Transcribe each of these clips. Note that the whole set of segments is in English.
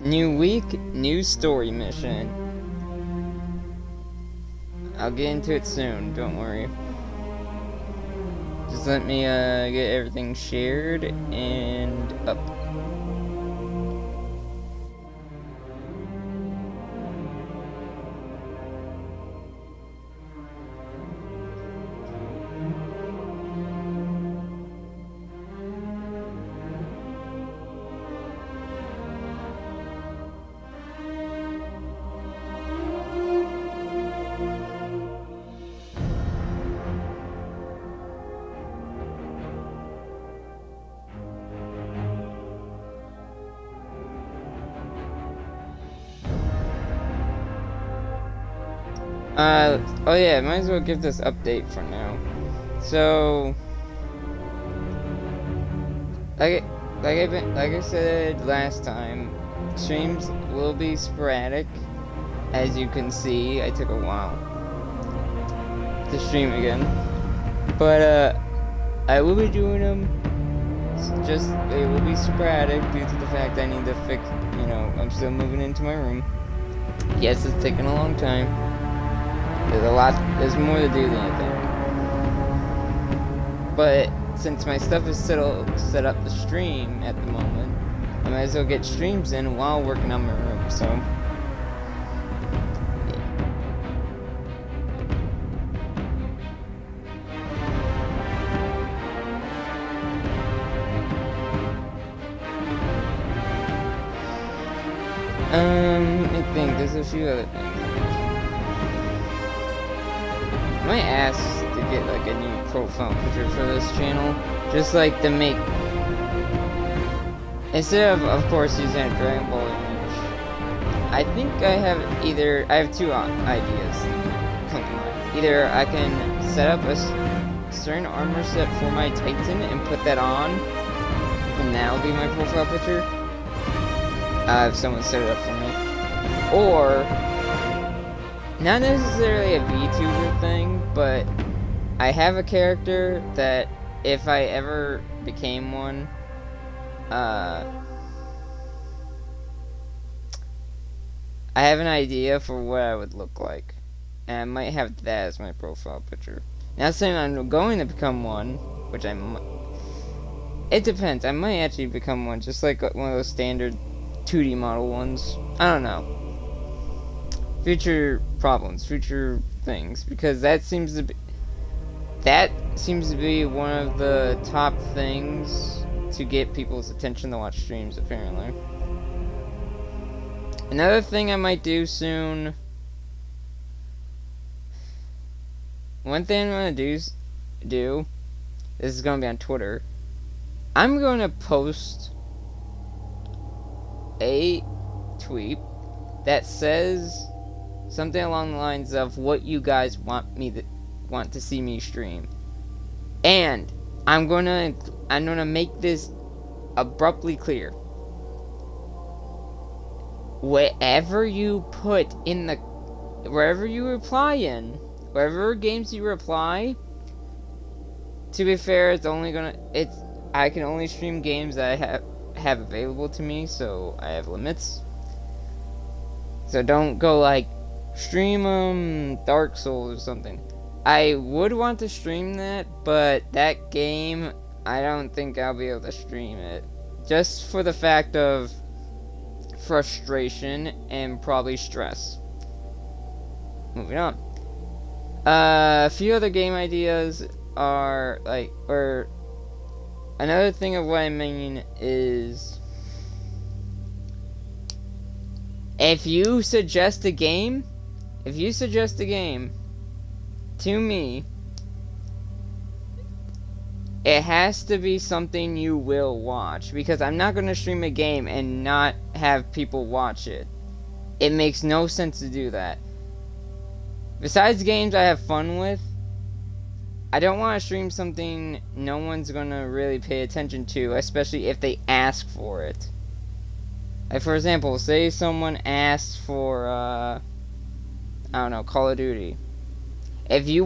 New week, new story mission. I'll get into it soon, don't worry. Just let me get everything shared and up. Oh yeah, might as well give this update for now. So, like I said last time, streams will be sporadic. As you can see, I took a while to stream again, but I will be doing them. Just it will be sporadic due to the fact I need to fix. You know, I'm still moving into my room. Yes, it's taking a long time. There's more to do than anything. But since my stuff is set up to stream at the moment, I might as well get streams in while working on my room, so. Let me think, there's a few other things. I might ask to get like a new profile picture for this channel, just like to make, instead of course using a Dragon Ball image. I think I have two ideas coming to mind. Either I can set up a certain armor set for my Titan and put that on, and that'll be my profile picture. If someone set it up for me, or not necessarily a VTuber thing, but I have a character that if I ever became one, I have an idea for what I would look like, and I might have that as my profile picture. Not saying I'm going to become one, which I might. It depends. I might actually become one, just like one of those standard 2D model ones. I don't know. Future problems, future things, because that seems to be one of the top things to get people's attention to watch streams, apparently. Another thing I might do soon. One thing I'm gonna do. This is gonna be on Twitter. I'm gonna post a tweet that says something along the lines of what you guys want to see me stream, and I'm gonna make this abruptly clear. Wherever you reply in, wherever games you reply. To be fair, I can only stream games that I have available to me, so I have limits. So don't go like stream Dark Souls or something. I would want to stream that, but that game I don't think I'll be able to stream it, just for the fact of frustration and probably stress. Moving on. A few other game ideas are another thing of what I mean is, if you suggest a game to me, it has to be something you will watch, because I'm not going to stream a game and not have people watch it. It makes no sense to do that. Besides games I have fun with, I don't want to stream something no one's going to really pay attention to, especially if they ask for it. Like, for example, say someone asks for, I don't know, Call of Duty. If you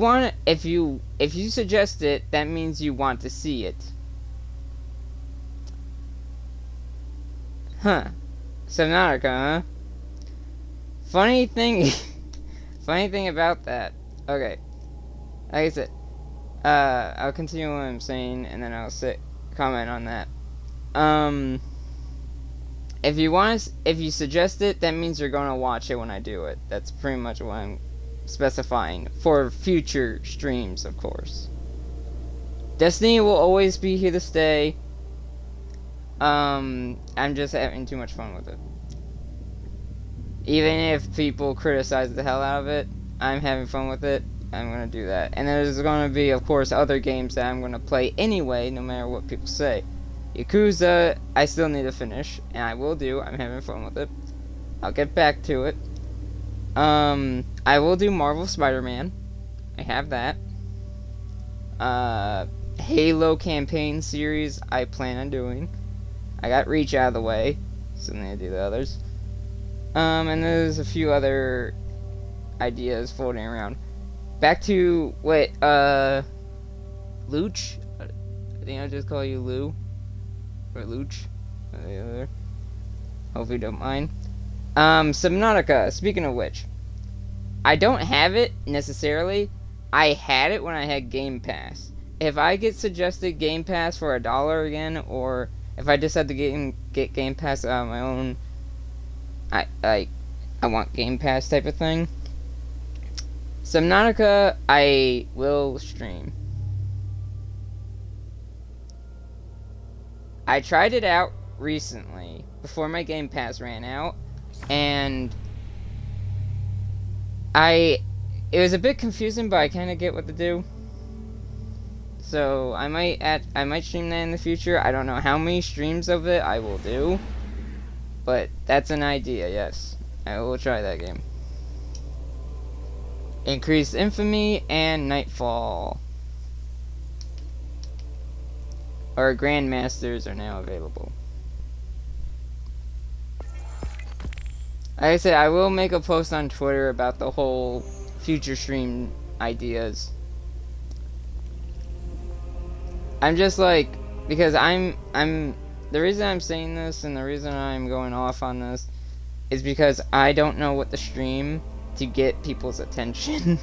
suggest it, that means you want to see it. Huh. Subnautica, huh? Funny thing, funny thing about that. Okay, like I said, I'll continue what I'm saying, and then I'll comment on that. If you suggest it, that means you're gonna watch it when I do it. That's pretty much what I'm specifying for future streams, of course. Destiny will always be here to stay. I'm just having too much fun with it. Even if people criticize the hell out of it, I'm having fun with it. I'm gonna do that. And there's gonna be, of course, other games that I'm gonna play anyway, no matter what people say. Yakuza, I still need to finish, and I will do. I'm having fun with it. I'll get back to it. I will do Marvel Spider-Man. I have that. Halo campaign series, I plan on doing. I got Reach out of the way, so I need to do the others. And there's a few other ideas floating around. Back to what, Luch? I think I'll just call you Lou. Or Luch. Hope you don't mind. Subnautica, speaking of which. I don't have it, necessarily. I had it when I had Game Pass. If I get suggested Game Pass for $1 again, or if I decide to get Game Pass on my own, I want Game Pass type of thing. Subnautica, I will stream. I tried it out recently, before my Game Pass ran out, and it was a bit confusing, but I kind of get what to do. So I might stream that in the future. I don't know how many streams of it I will do, but that's an idea. Yes, I will try that game. Increased Infamy and Nightfall, or Grandmasters, are now available. Like I said, I will make a post on Twitter about the whole future stream ideas. I'm just like, because the reason I'm saying this and the reason I'm going off on this is because I don't know what to stream to get people's attention.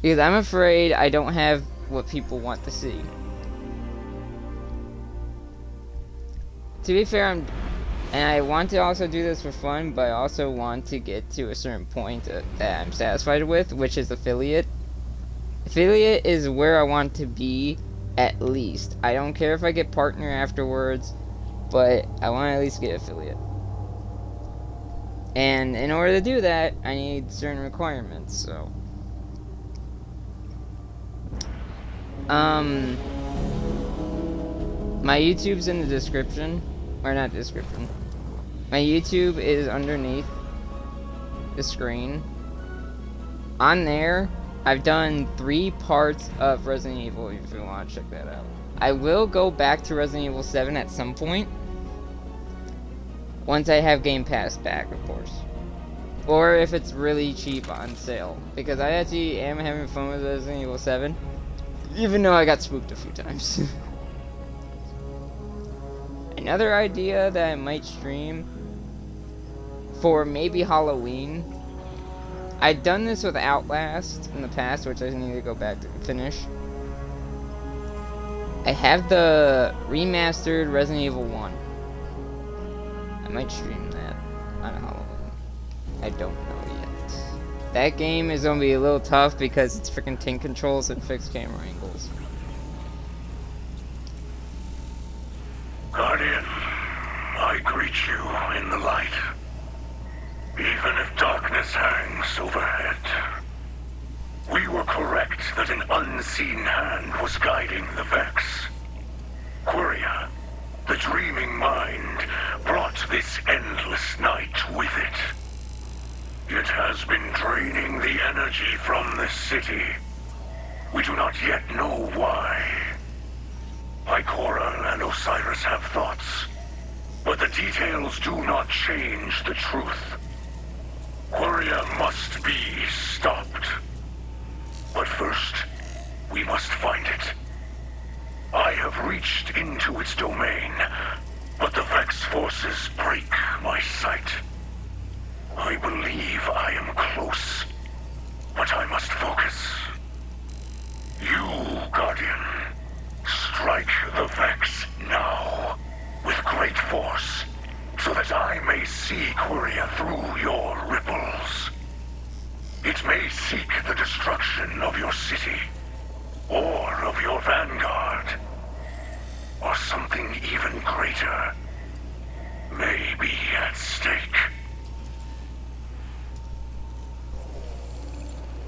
Because I'm afraid I don't have what people want to see. To be fair, and I want to also do this for fun, but I also want to get to a certain point that I'm satisfied with, which is affiliate. Affiliate is where I want to be, at least. I don't care if I get partner afterwards, but I want to at least get affiliate. And in order to do that, I need certain requirements, so. My YouTube's in the description. Or not description. My YouTube is underneath the screen. On there, I've done 3 parts of Resident Evil, if you want to check that out. I will go back to Resident Evil 7 at some point. Once I have Game Pass back, of course. Or if it's really cheap on sale. Because I actually am having fun with Resident Evil 7. Even though I got spooked a few times. Another idea that I might stream for maybe Halloween. I've done this with Outlast in the past, which I need to go back to finish. I have the remastered Resident Evil 1. I might stream that on Halloween. I don't know yet. That game is going to be a little tough because it's freaking tank controls and fixed camera angles. Guardian, I greet you in the light. Even if darkness hangs overhead, we were correct that an unseen hand was guiding the Vex. Quria, the dreaming mind, brought this endless night with it. It has been draining the energy from this city. We do not yet know why. Ikora and Osiris have thoughts, but the details do not change the truth. Quria must be stopped. But first, we must find it. I have reached into its domain, But the Vex forces break my sight. I believe I am close, but I must focus. You, Guardian, strike the Vex now, with great force, so that I may see Quria through your ripples. It may seek the destruction of your city, or of your vanguard, or something even greater may be at stake.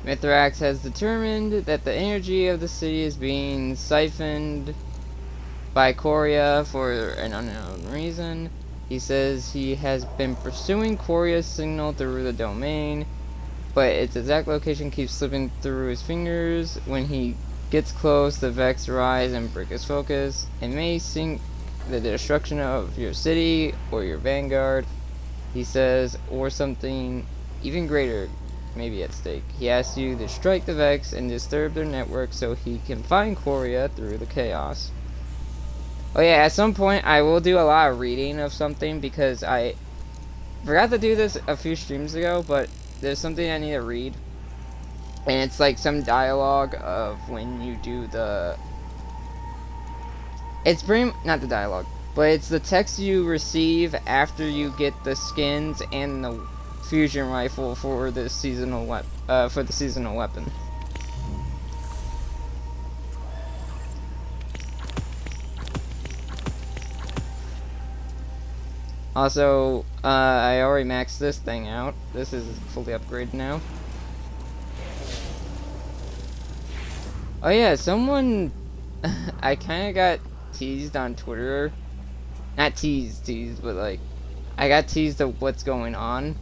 Mithrax has determined that the energy of the city is being siphoned by Quria for an unknown reason. He says he has been pursuing Quoria's signal through the domain, but its exact location keeps slipping through his fingers. When he gets close, the Vex rise and break his focus. It may sink the destruction of your city or your vanguard, he says, or something even greater may be at stake. He asks you to strike the Vex and disturb their network so he can find Quria through the chaos. Oh yeah, at some point I will do a lot of reading of something because I forgot to do this a few streams ago, but there's something I need to read. And it's like some dialogue of when you do the... It's pretty... not the dialogue, but it's the text you receive after you get the skins and the fusion rifle for the seasonal weapon. Also, I already maxed this thing out. This is fully upgraded now. Oh yeah, someone... I kinda got teased on Twitter. Not teased, but like... I got teased of what's going on.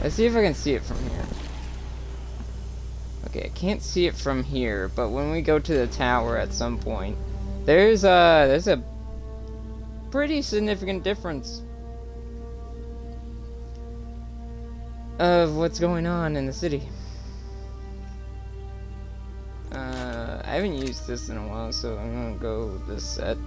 Let's see if I can see it from here. Okay, I can't see it from here, but when we go to the tower at some point, there's a pretty significant difference of what's going on in the city. I haven't used this in a while, so I'm gonna go with this set.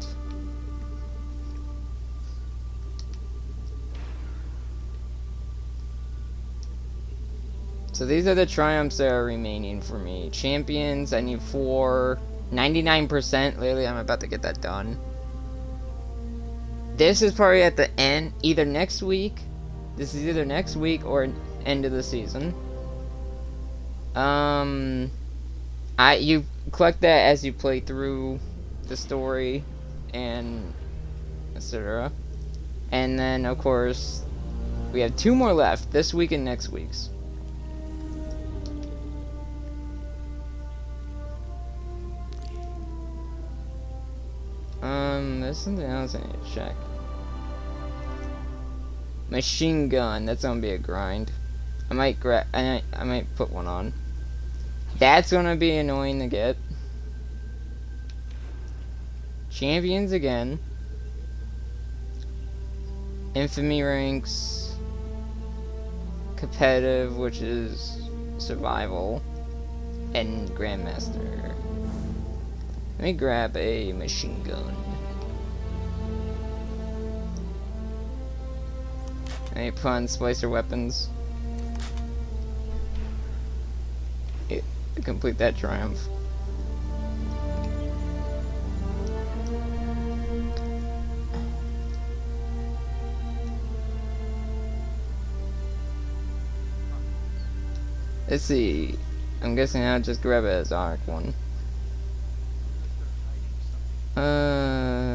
So these are the triumphs that are remaining for me. Champions, I need 4. 99%, literally I'm about to get that done. This is probably at the end, either next week. This is either next week or end of the season. You collect that as you play through the story and etc. And then of course we have 2 more left, this week and next week's. There's something else I need to check. Machine gun, that's gonna be a grind. I might put one on. That's gonna be annoying to get. Champions again. Infamy ranks. Competitive, which is survival. And Grandmaster. Let me grab a machine gun. Let me put on Splicer weapons. Complete that triumph. Let's see. I'm guessing I'll just grab a Zonic one.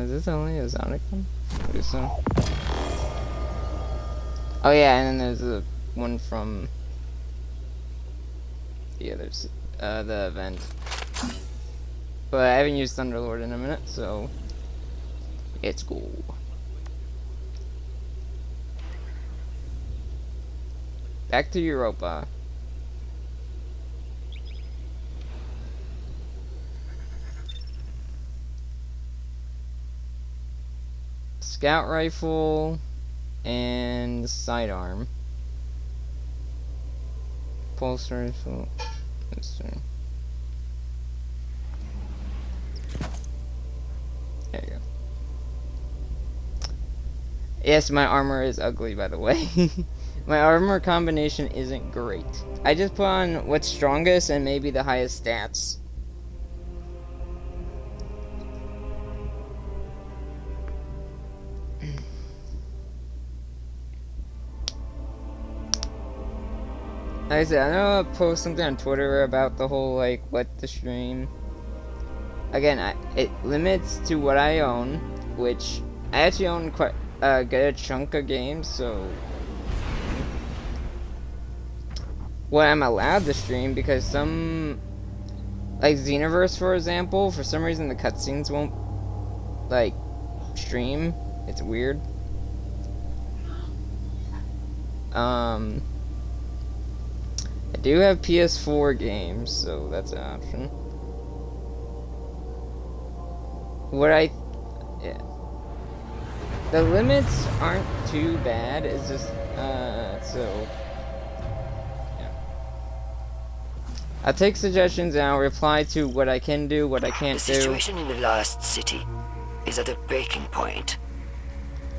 Is this only a Zonic one? I guess so. Oh yeah, and then there's the one from the others, the event. But I haven't used Thunderlord in a minute, so it's cool. Back to Europa. Scout rifle and sidearm. Pulse rifle. Let's see. There you go. Yes, my armor is ugly, by the way. My armor combination isn't great. I just put on what's strongest and maybe the highest stats. Like I said, I know I'll post something on Twitter about the whole, like, what to stream. Again, it limits to what I own, which I actually own quite a good chunk of games, so what I'm allowed to stream, because some, like Xenoverse, for example, for some reason the cutscenes won't, like, stream. It's weird. I do have PS4 games, so that's an option. Yeah. The limits aren't too bad, it's just, so, yeah. I'll take suggestions and I'll reply to what I can do, what I can't do. The situation in the last city is at a breaking point.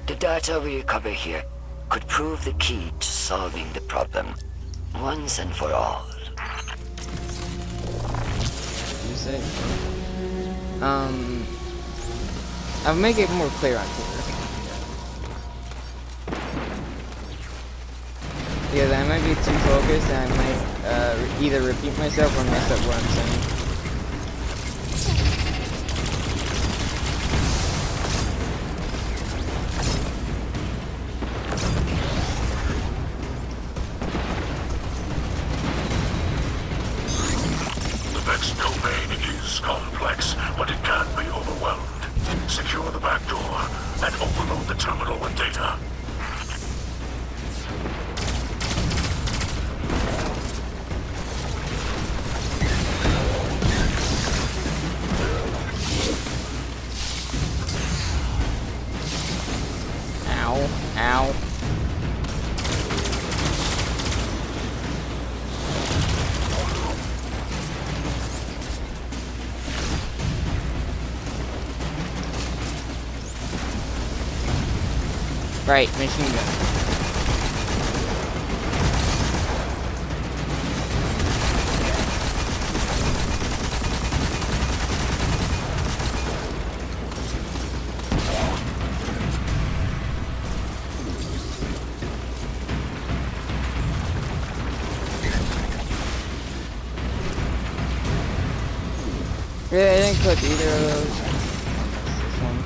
The data we recover here could prove the key to solving the problem, once and for all. You say? I'll make it more clear on Twitter. Because I might be too focused and I might either repeat myself or mess up what I'm saying. The Vex domain is complex, but it can be overwhelmed. Secure the back door and overload the terminal with data. Ow. Ow. Right, machine gun. Really, I didn't clip either of those. This one.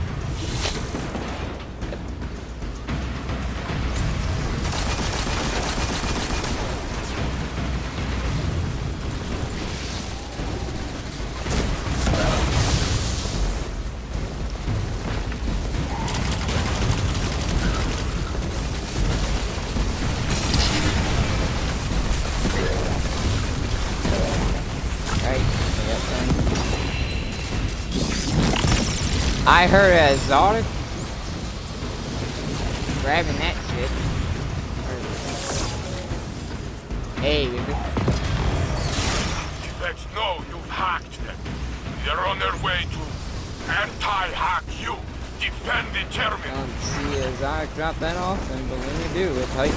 I heard a exotic grabbing that shit. Hey, baby. Vex know you've hacked them. They're on their way to anti-hack you. Defend the terminal. Don't see a exotic drop that often, but when you do, it's hype.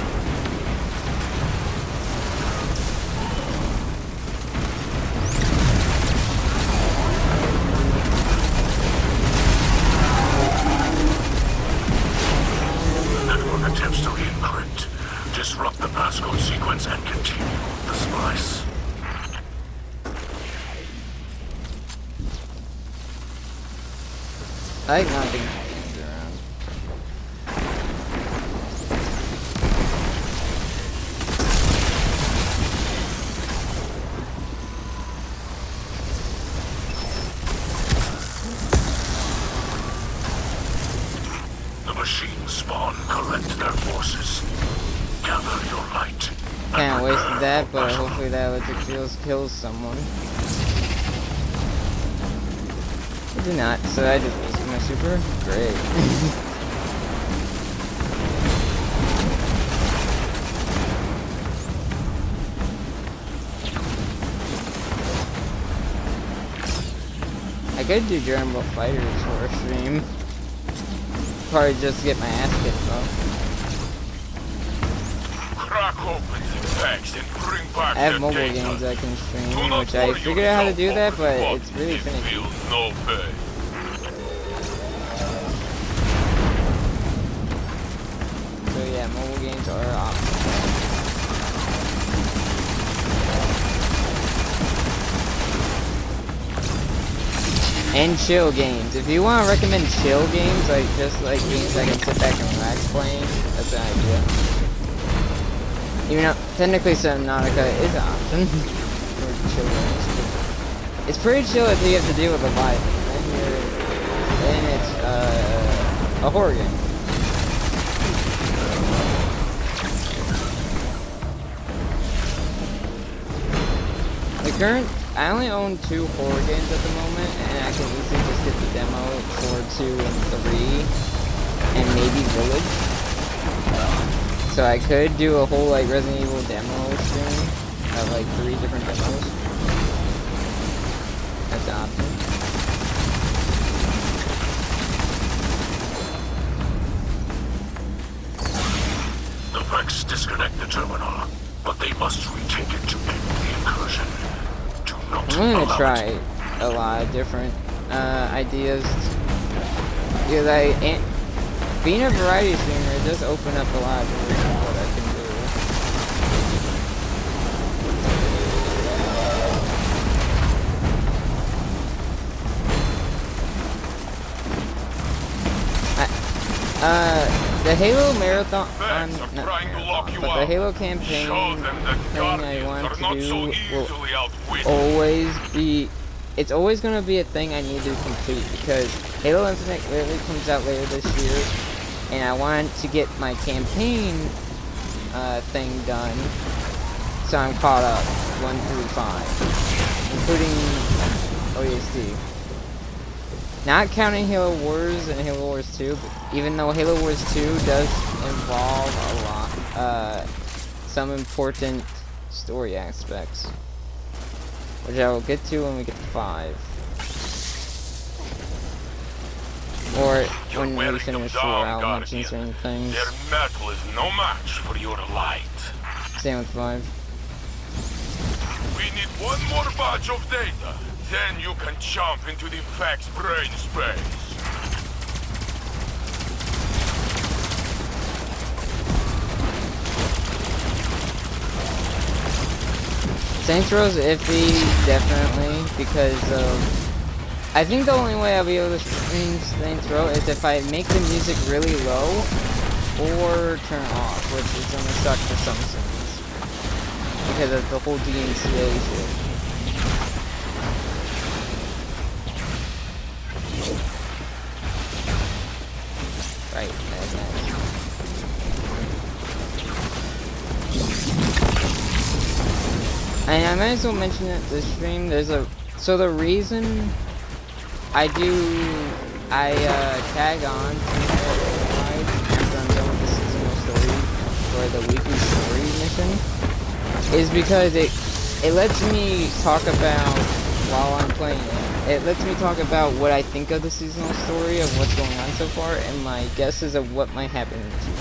Attempts to re-encrypt. Disrupt the passcode sequence and continue the splice. I like not being chased around. The machines spawn, collect their forces. Gather your light. Can't waste that, but hopefully that electric field kills someone. I did not, so I just wasted my super. Great. I could do Dragon Ball Fighters for a stream. probably just get my ass kicked though. Crack open the packs and bring back I have the mobile data. games I can stream, Do not which I worry figured out how to do yourself that, over but the it's really bug. It finicky. feels no pain. So yeah, mobile games are optional. And chill games. If you want to recommend chill games, like just like games I can sit back and relax playing, that's an idea. Even though technically Subnautica is an option for chill games. It's pretty chill if you have to deal with a vibe, and it's a horror game. I only own 2 horror games at the moment, and I can easily just get the demo for 2 and 3, and maybe Village. So I could do a whole like Resident Evil demo stream of like 3 different demos. That's an option. The Vex disconnect the terminal, but they must retake it to end the incursion. I'm gonna try a lot of different ideas because being a variety streamer, it does open up a lot of doors of what I can do. The Halo marathon, but the Halo campaign thing I want to do will always be, it's always going to be a thing I need to complete because Halo Infinite literally comes out later this year, and I want to get my campaign thing done, so I'm caught up 1 through 5, including ODST. Not counting Halo Wars and Halo Wars 2, even though Halo Wars 2 does involve a lot, some important story aspects, which I will get to when we get to 5. Or when we finish 4, I'll mention certain things. Their metal is no match for your light. Same with 5. We need 1 more batch of data. Then you can jump into the Vex brain space. Saints Row's iffy, definitely, because I think the only way I'll be able to stream Saints Row is if I make the music really low or turn it off, which is gonna suck for some scenes because of the whole DMCA shit. Right, and I might as well mention at this stream, so the reason I tag on after I'm done with the seasonal story, or the weekly story mission, is because it lets me talk about, while I'm playing it lets me talk about what I think of the seasonal story, of what's going on so far, and my guesses of what might happen in the future.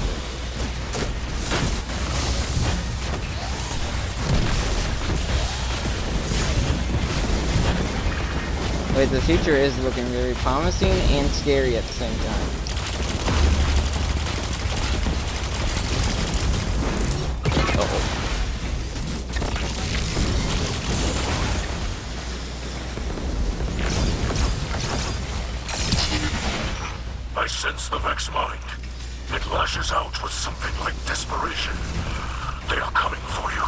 But the future is looking very promising and scary at the same time. Uh-oh. I sense the Vex mind. It lashes out with something like desperation. They are coming for you.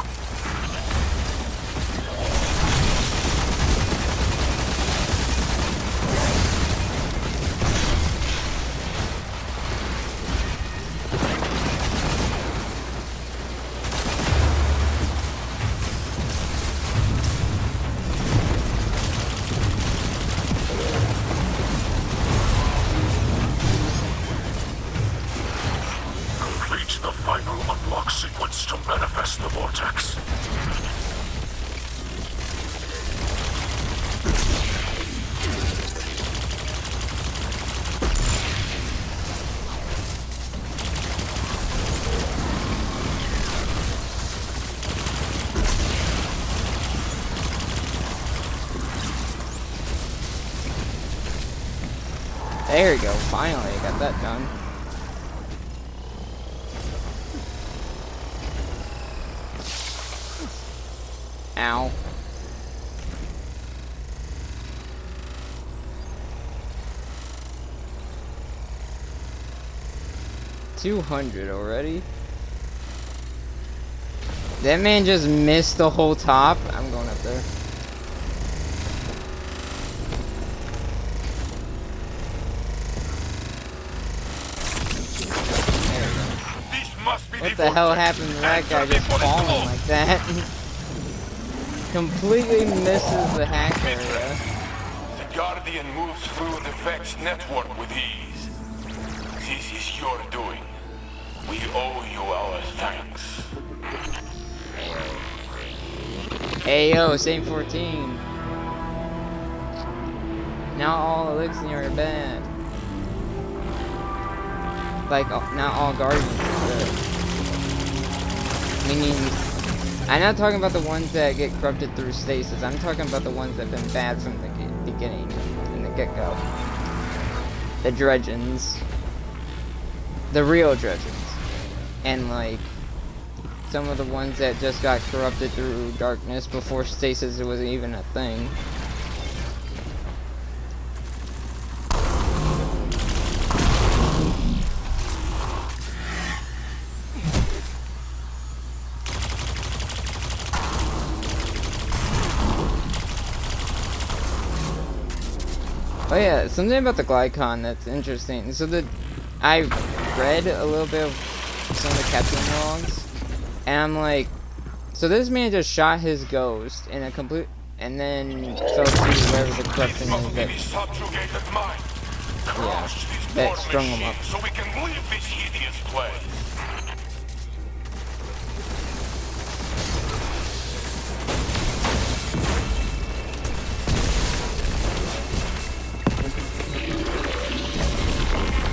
There we go, finally, got that done. Ow. $200 already? That man just missed the whole top. I'm going up there. What the hell happened to that guy just falling like that? Completely misses the hack area. The Guardian moves through the Vex network with ease. This is your doing. We owe you our thanks. Ayo, same 14. Now all Elixir are bad. Like, not all Guardians are good. Meaning, I'm not talking about the ones that get corrupted through stasis. I'm talking about the ones that have been bad from the beginning, in the get-go. The Dredgens. The real Dredgens. And, like, some of the ones that just got corrupted through darkness before stasis was even a thing. Oh yeah, something about the Glycon that's interesting. So I read a little bit of some of the captain logs, and I'm like, so this man just shot his ghost in a complete, and then fell to wherever the corruption is that, yeah, that strung him up. So we can leave this hideous place.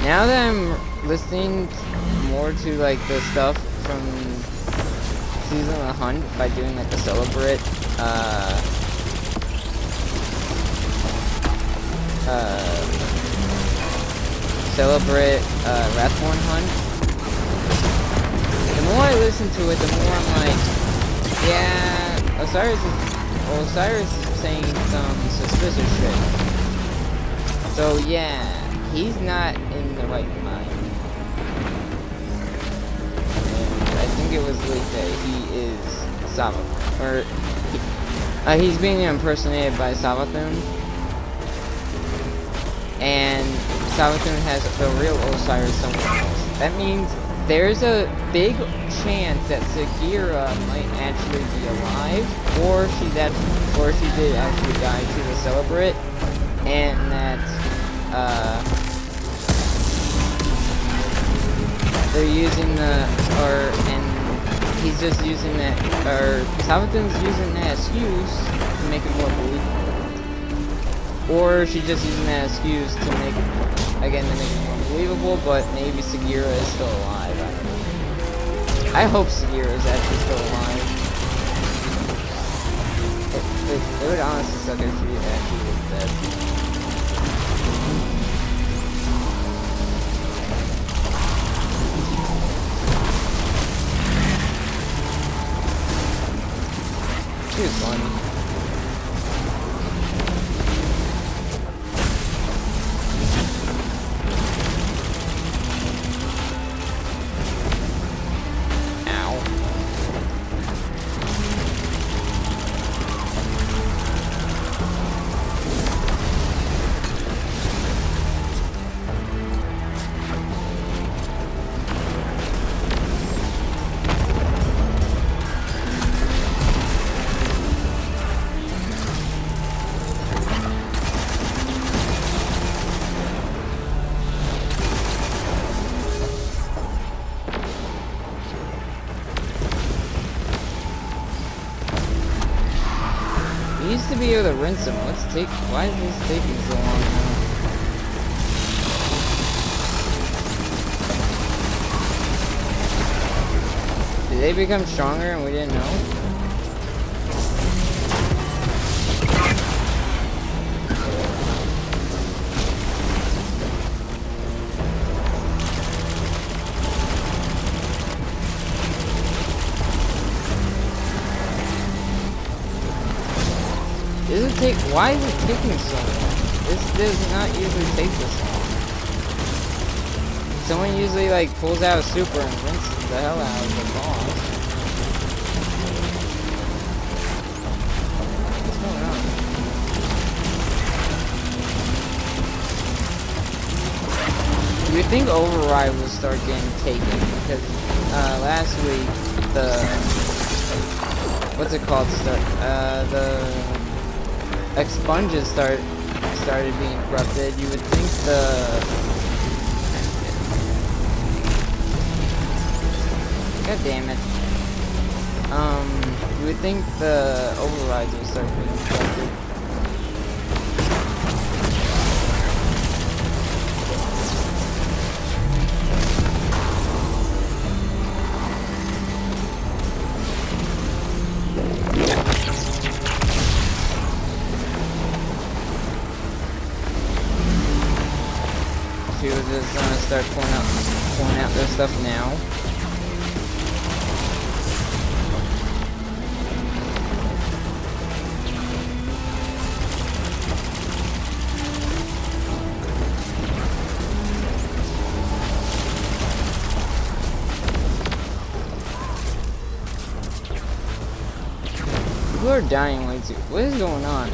Now that I'm listening more to like the stuff from Season of the Hunt by doing like the Celebrate, Wrathborn Hunt, the more I listen to it, the more I'm like, yeah, Osiris is saying some suspicious shit. So yeah, he's not in the right mind. And I think it was leaked that he is Savathun, or he's being impersonated by Savathun. And Savathun has the real Osiris somewhere else. That means there's a big chance that Sagira might actually be alive, or she did actually die to the Celebrate, and that they're using and he's just using that, or Savathun's using that excuse to make it more believable. Or she's just using that excuse to make it, again, to make it more believable, but maybe Sagira is still alive, I don't know. I hope Sagira is actually still alive. It would honestly suck if she actually was dead. She was funny. Used to be able to rinse them. Why is this taking so long now? Did they become stronger and we didn't know? Does it take? Why is it taking so long? This does not usually take this long. Someone usually like pulls out a super and rinses the hell out of the boss. What's going on? You would think Override will start getting taken because last week the what's it called the expunges started being corrupted. You would think the God damn it. You would think the overrides will start being corrupted. She was just gonna start pulling out their stuff now. People are dying way too. What is going on?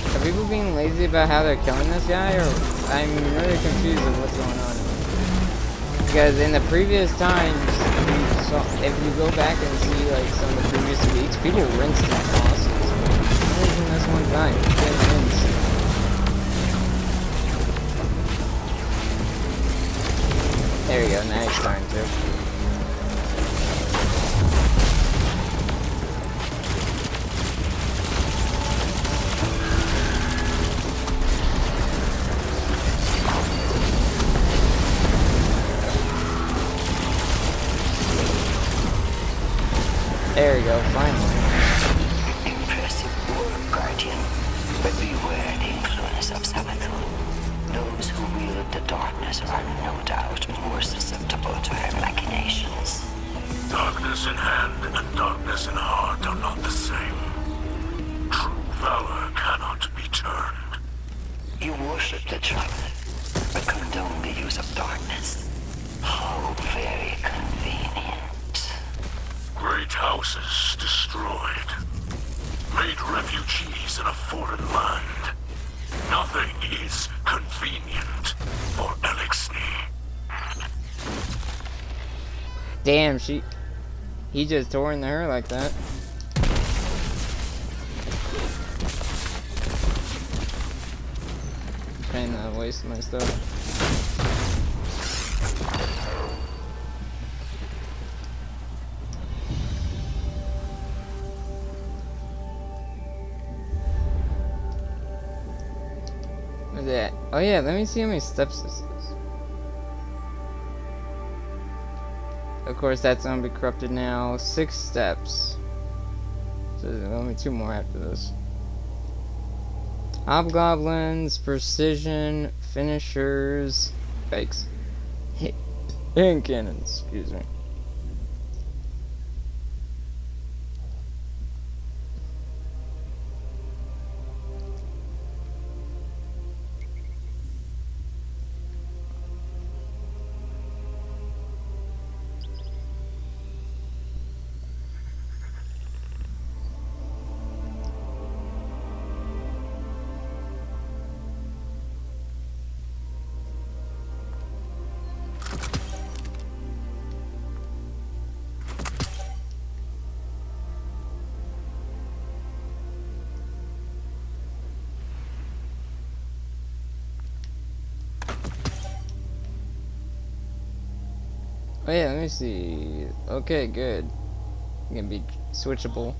Are people being lazy about how they're killing this guy, or I'm really confused of what's going on? Because in the previous times, if you go back and see like some of the previous weeks, people rinsed these bosses. Only from this one guy, they rinsed. There we go. Now he's starting to. There we go, finally. Impressive work, Guardian. But beware the influence of Sabathun. Those who wield the darkness are no doubt more susceptible to her machinations. Darkness in hand and darkness in heart are not the same. True valor cannot be turned. You worship the truth, but condone the use of darkness. How very convenient. Great houses destroyed. Made refugees in a foreign land. Nothing is convenient for Elixni. Damn, he just tore into her like that. Trying to waste my stuff. That. Oh yeah, let me see how many steps this is. Of course, that's gonna be corrupted now. 6 steps. So there's only 2 more after this. Hobgoblins, precision, finishers, fakes, and cannons. Excuse me. Oh yeah, let me see. Okay, good. It can be switchable.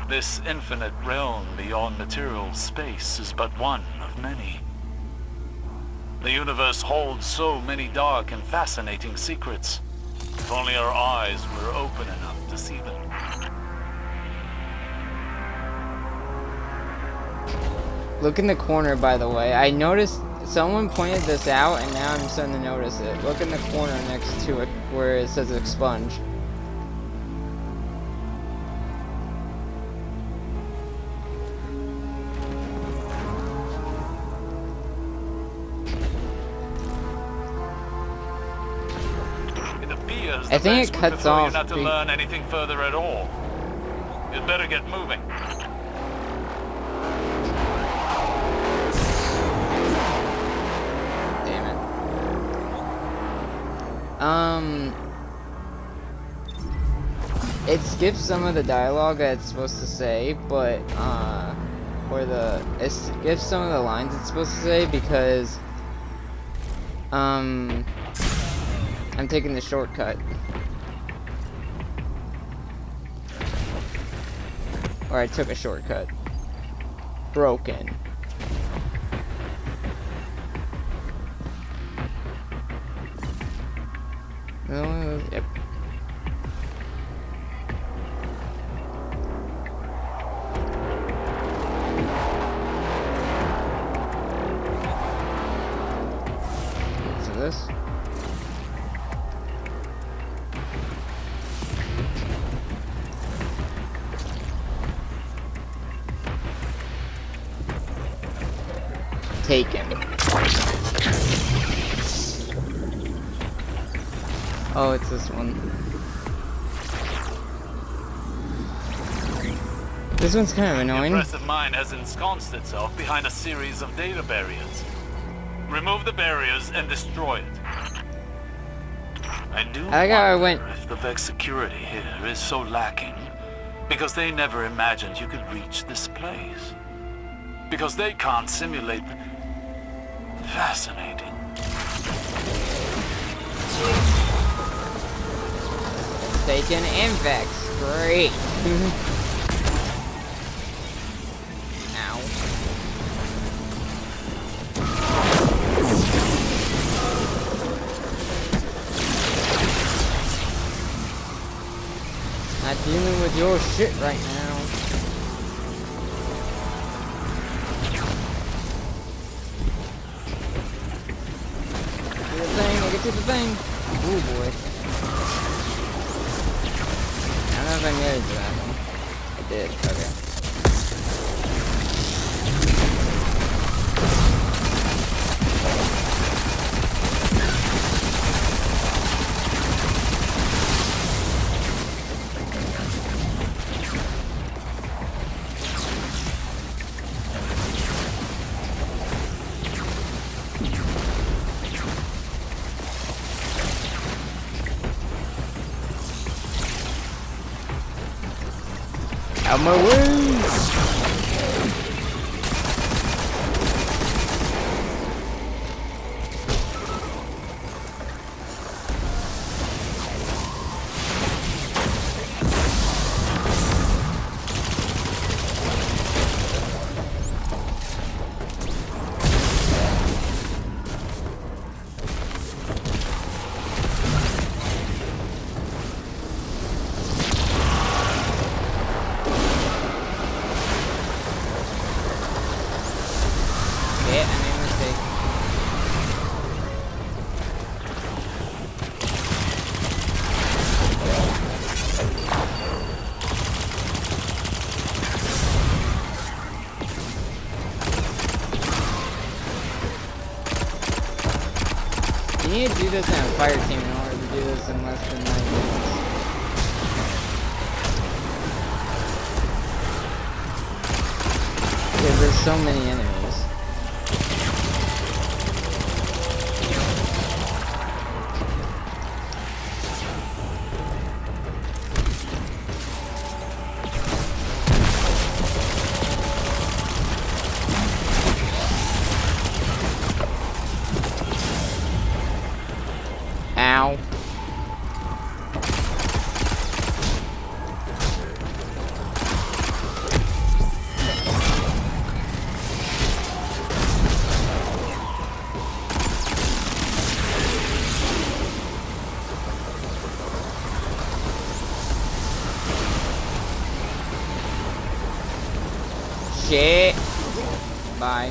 This infinite realm beyond material space is but one of many. The universe holds so many dark and fascinating secrets. If only our eyes were open enough to see them. Look in the corner, by the way. I noticed someone pointed this out, and now I'm starting to notice it. Look in the corner next to it where it says expunge. I think it cuts off. Not to learn anything further at all. You'd better get moving. Damn it. It skips some of the dialogue that it's supposed to say, but it skips some of the lines it's supposed to say because I'm taking the shortcut. Or I took a shortcut. Broken. Yep. So this. Taken. Oh, it's this one. This one's kind of annoying. The impressive mind has ensconced itself behind a series of data barriers. Remove the barriers and destroy it. I do wonder if the Vex security here is so lacking because they never imagined you could reach this place. Because they can't simulate the... Fascinating. Taken and Vex. Great. Ow. Not dealing with your shit right now. Get to the thing. Oh boy. I don't know if I made it to that one. I did. Okay. Out my way! You need to do this in a fire team in order to do this in less than 9 minutes. Because there's so many enemies. Ow. Bye.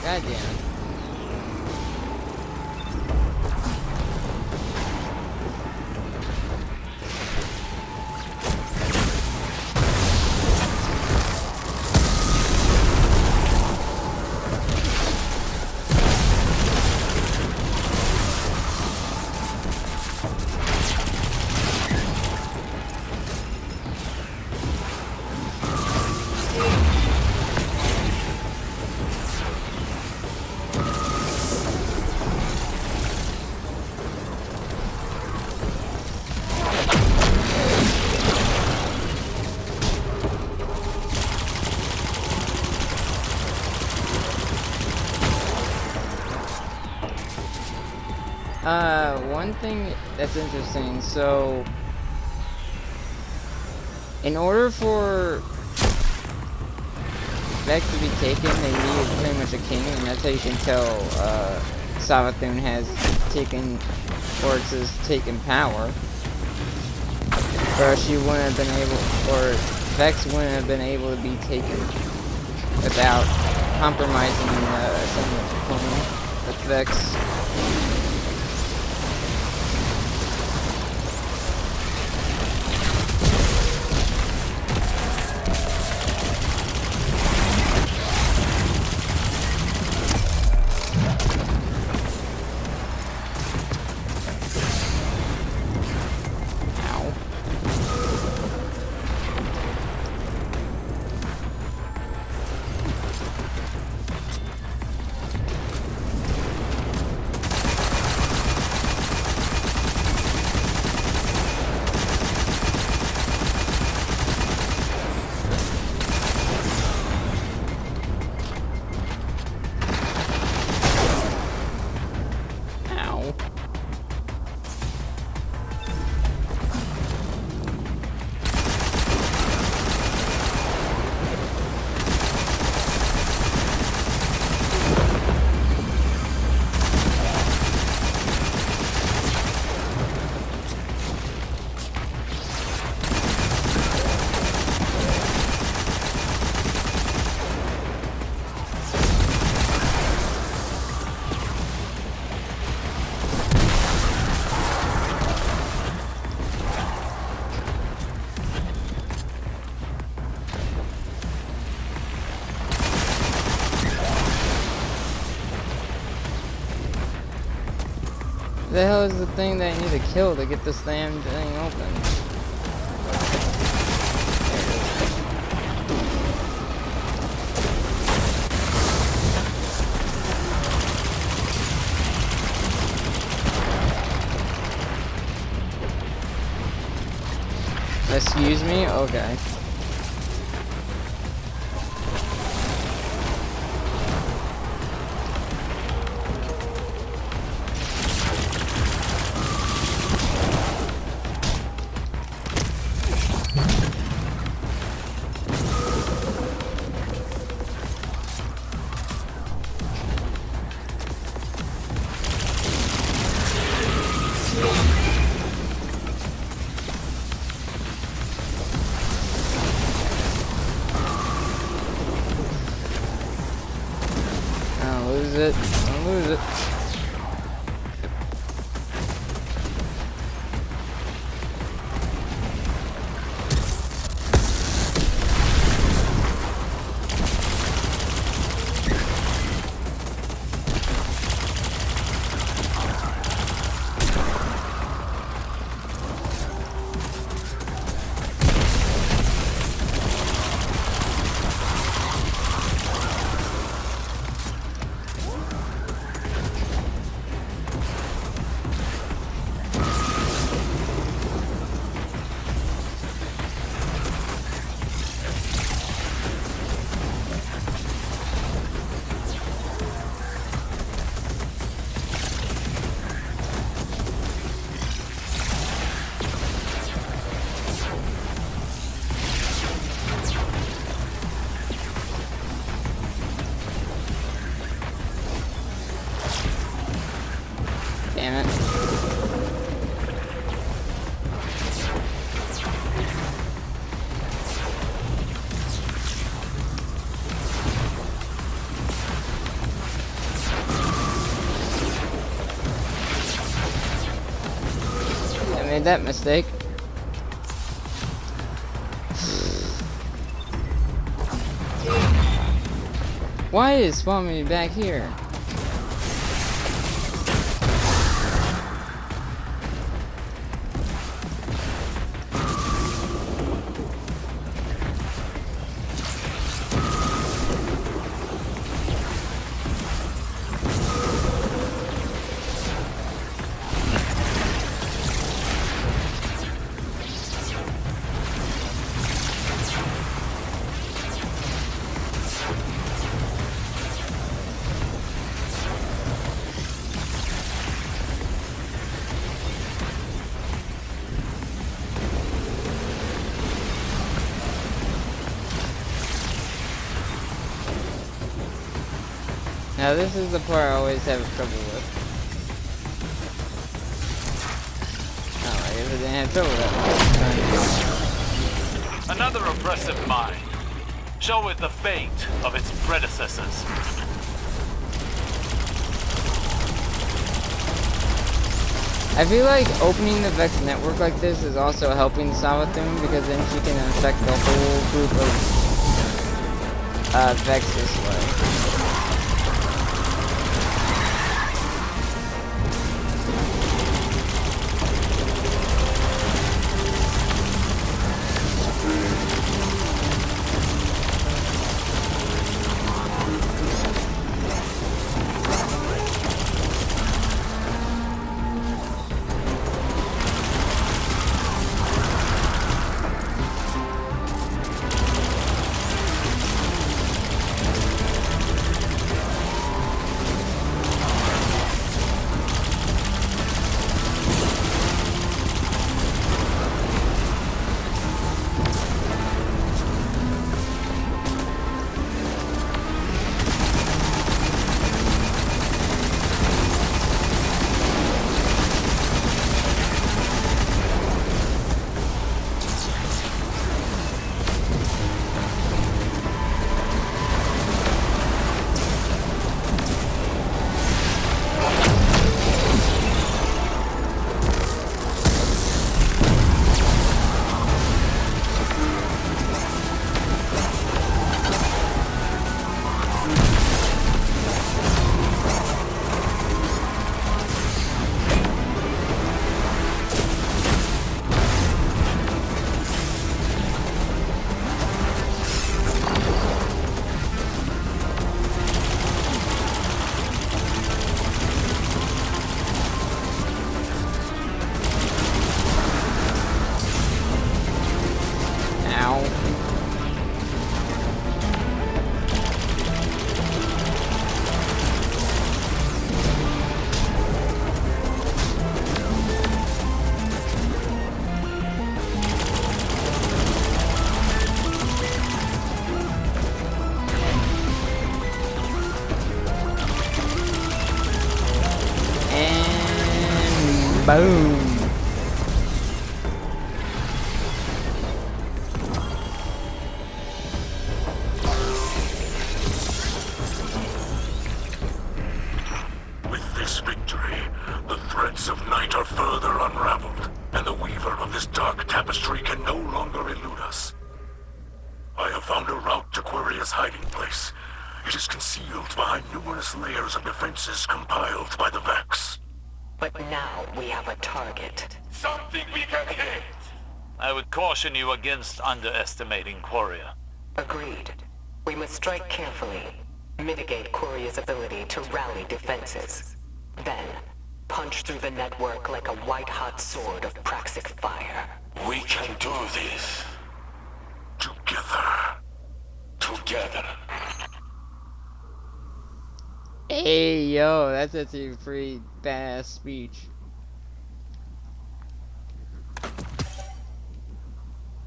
God damn it. One thing that's interesting, so in order for Vex to be taken, they need pretty much a king, and that's how you can tell Savathun has taken Oryx has taken power. Or she wouldn't have been able, or Vex wouldn't have been able to be taken without compromising someone's opponent. That's Vex. The hell is the thing that I need to kill to get this damn thing open? Excuse me? Okay. Don't lose it. Damn it. I made that mistake. Why is it spawning me back here? Now this is the part I always have trouble with. Oh, I guess I didn't have trouble with that. Another oppressive mind. Show it the fate of its predecessors. I feel like opening the Vex network like this is also helping Sawatune, because then she can infect the whole group of Vex this way. Boom. With this victory, the threads of night are further unraveled, and the weaver of this dark tapestry can no longer elude us. I have found a route to Quiria's hiding place. It is concealed behind numerous layers of defenses compiled by the Vex. But now we have a target. Something we can hit! I would caution you against underestimating Quria. Agreed. We must strike carefully, mitigate Quiria's ability to rally defenses. Then, punch through the network like a white-hot sword of praxic fire. We can do this. Together. Together. Hey, yo, that's actually a pretty badass speech.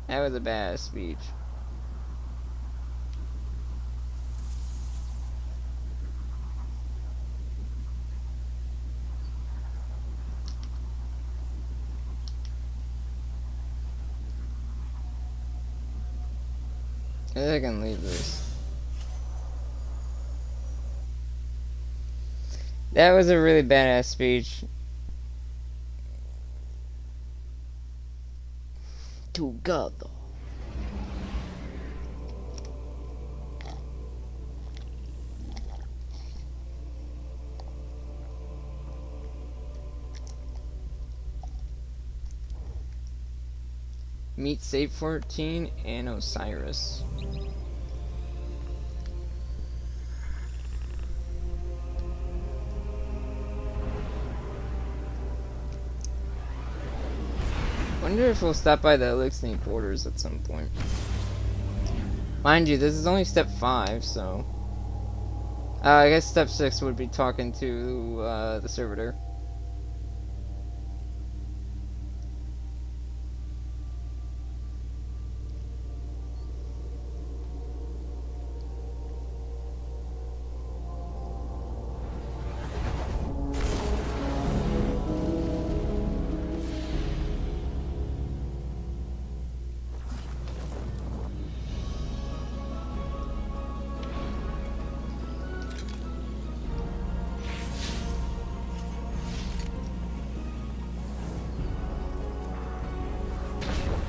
That was a badass speech. I think I can leave this. That was a really badass speech. Together. Meet Save 14 and Osiris. Wonder if we'll stop by the Elixir quarters at some point. Mind you, this is only step 5, so... I guess step 6 would be talking to the servitor.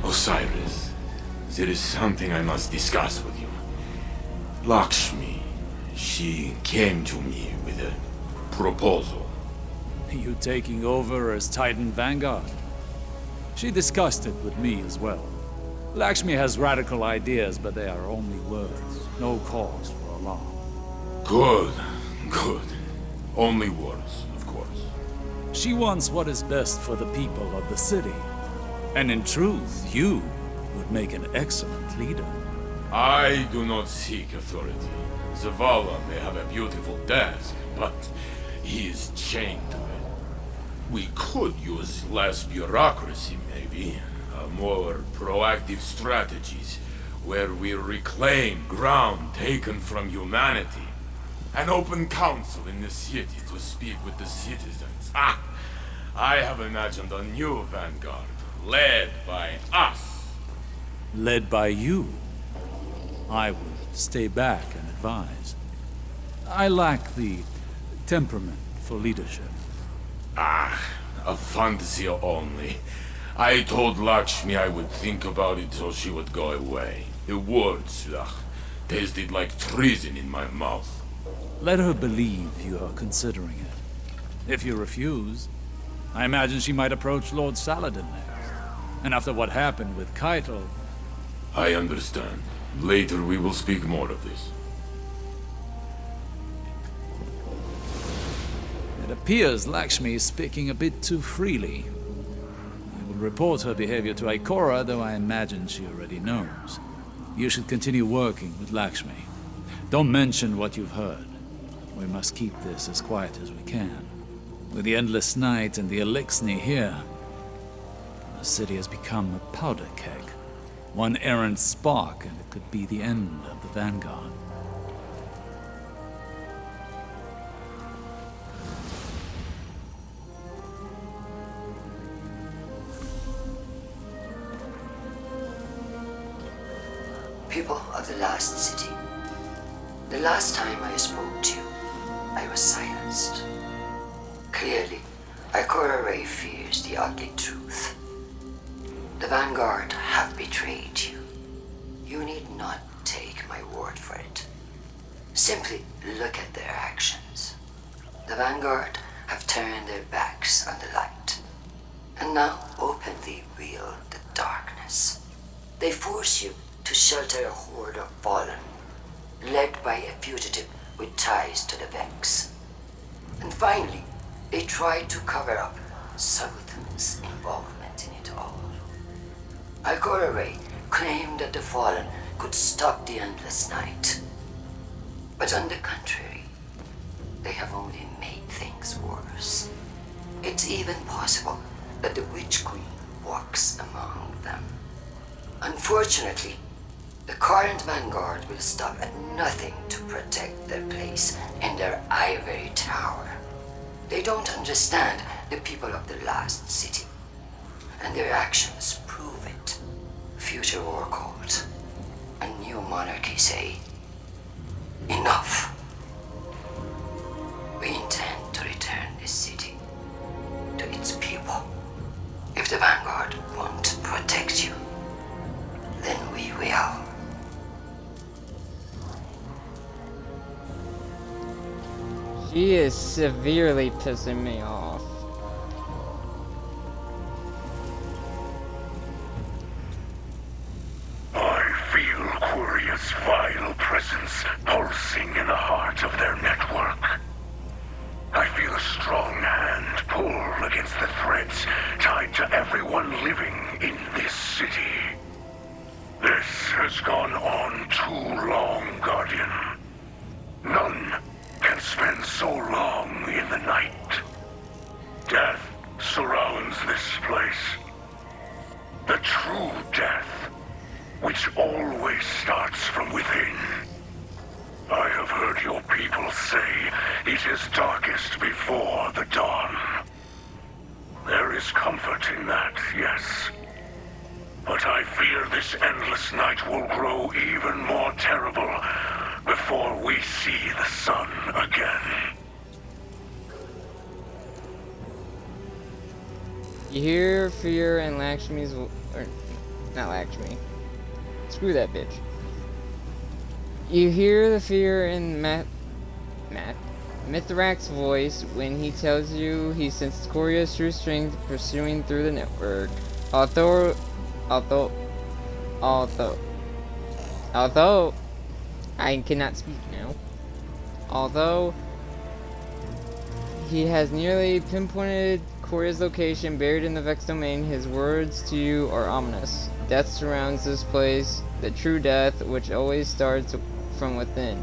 Osiris, there is something I must discuss with you. Lakshmi, she came to me with a proposal. You taking over as Titan Vanguard? She discussed it with me as well. Lakshmi has radical ideas, but they are only words. No cause for alarm. Good, good. Only words, of course. She wants what is best for the people of the city. And in truth, you would make an excellent leader. I do not seek authority. Zavala may have a beautiful desk, but he is chained to it. We could use less bureaucracy, maybe. More proactive strategies, where we reclaim ground taken from humanity. An open council in the city to speak with the citizens. Ah! I have imagined a new vanguard. Led by us. Led by you. I would stay back and advise. I lack the temperament for leadership. Ah, a fantasy only. I told Lakshmi I would think about it so she would go away. The words, tasted like treason in my mouth. Let her believe you are considering it. If you refuse, I imagine she might approach Lord Saladin next. And after what happened with Keitel... I understand. Later we will speak more of this. It appears Lakshmi is speaking a bit too freely. I will report her behavior to Ikora, though I imagine she already knows. You should continue working with Lakshmi. Don't mention what you've heard. We must keep this as quiet as we can. With the endless night and the Elixir here, the city has become a powder keg. One errant spark, and it could be the end of the Vanguard. People of the Last City, the last time I spoke to you, I was silenced. Clearly, Ikora Ray fears the ugly truth. The Vanguard have betrayed you. You need not take my word for it. Simply look at their actions. The Vanguard have turned their backs on the light, and now openly wield the darkness. They force you to shelter a horde of fallen, led by a fugitive with ties to the Vex. And finally, they try to cover up Salutan's involvement in it all. Ikora Ray claimed that the Fallen could stop the endless night. But on the contrary, they have only made things worse. It's even possible that the Witch Queen walks among them. Unfortunately, the current Vanguard will stop at nothing to protect their place in their ivory tower. They don't understand the people of the Last City, and their actions prove it. Future War Cult. a new monarchy say, enough. We intend to return this city to its people. If the Vanguard won't protect you, then we will. She is severely pissing me off. I feel Quiria's vile presence pulsing in the heart of their network. I feel a strong hand pull against the threads tied to everyone living in this city. This has gone on too long, Guardian. None can spend so long in the night. Death surrounds this place. The true death, which always starts from within. I have heard your people say it is darkest before the dawn. There is comfort in that, yes. But I fear this endless night will grow even more terrible before we see the sun again. You hear fear in Lakshmi's or not Lakshmi. Screw that bitch. You hear the fear in Mithrax's voice when he tells you he sensed Quiria's true strength pursuing through the network. Although I cannot speak now. Although he has nearly pinpointed Quiria's location buried in the Vex domain, his words to you are ominous. Death surrounds this place, the true death, which always starts from within.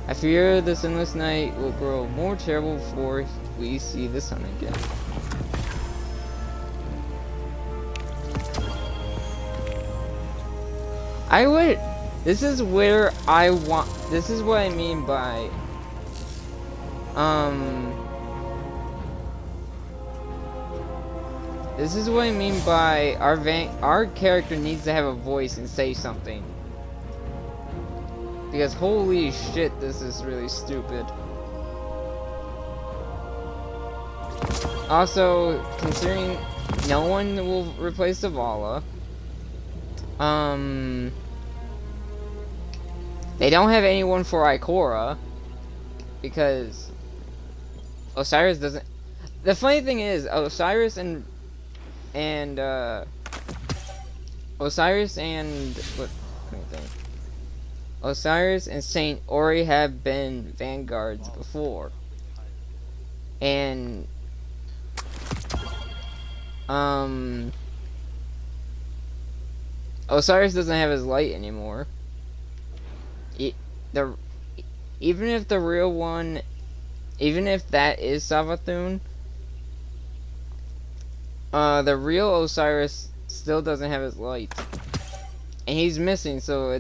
I fear this endless night will grow more terrible before we see the sun again. This is where I want, this is what I mean by, this is what I mean by our character needs to have a voice and say something. Because holy shit, this is really stupid. Also, considering no one will replace Zavala, they don't have anyone for Ikora because Osiris doesn't. The funny thing is, Osiris and Osiris and Saint Ori have been vanguards before, and Osiris doesn't have his light anymore. Even if the real one, even if that is Savathun, the real Osiris still doesn't have his light, and he's missing, so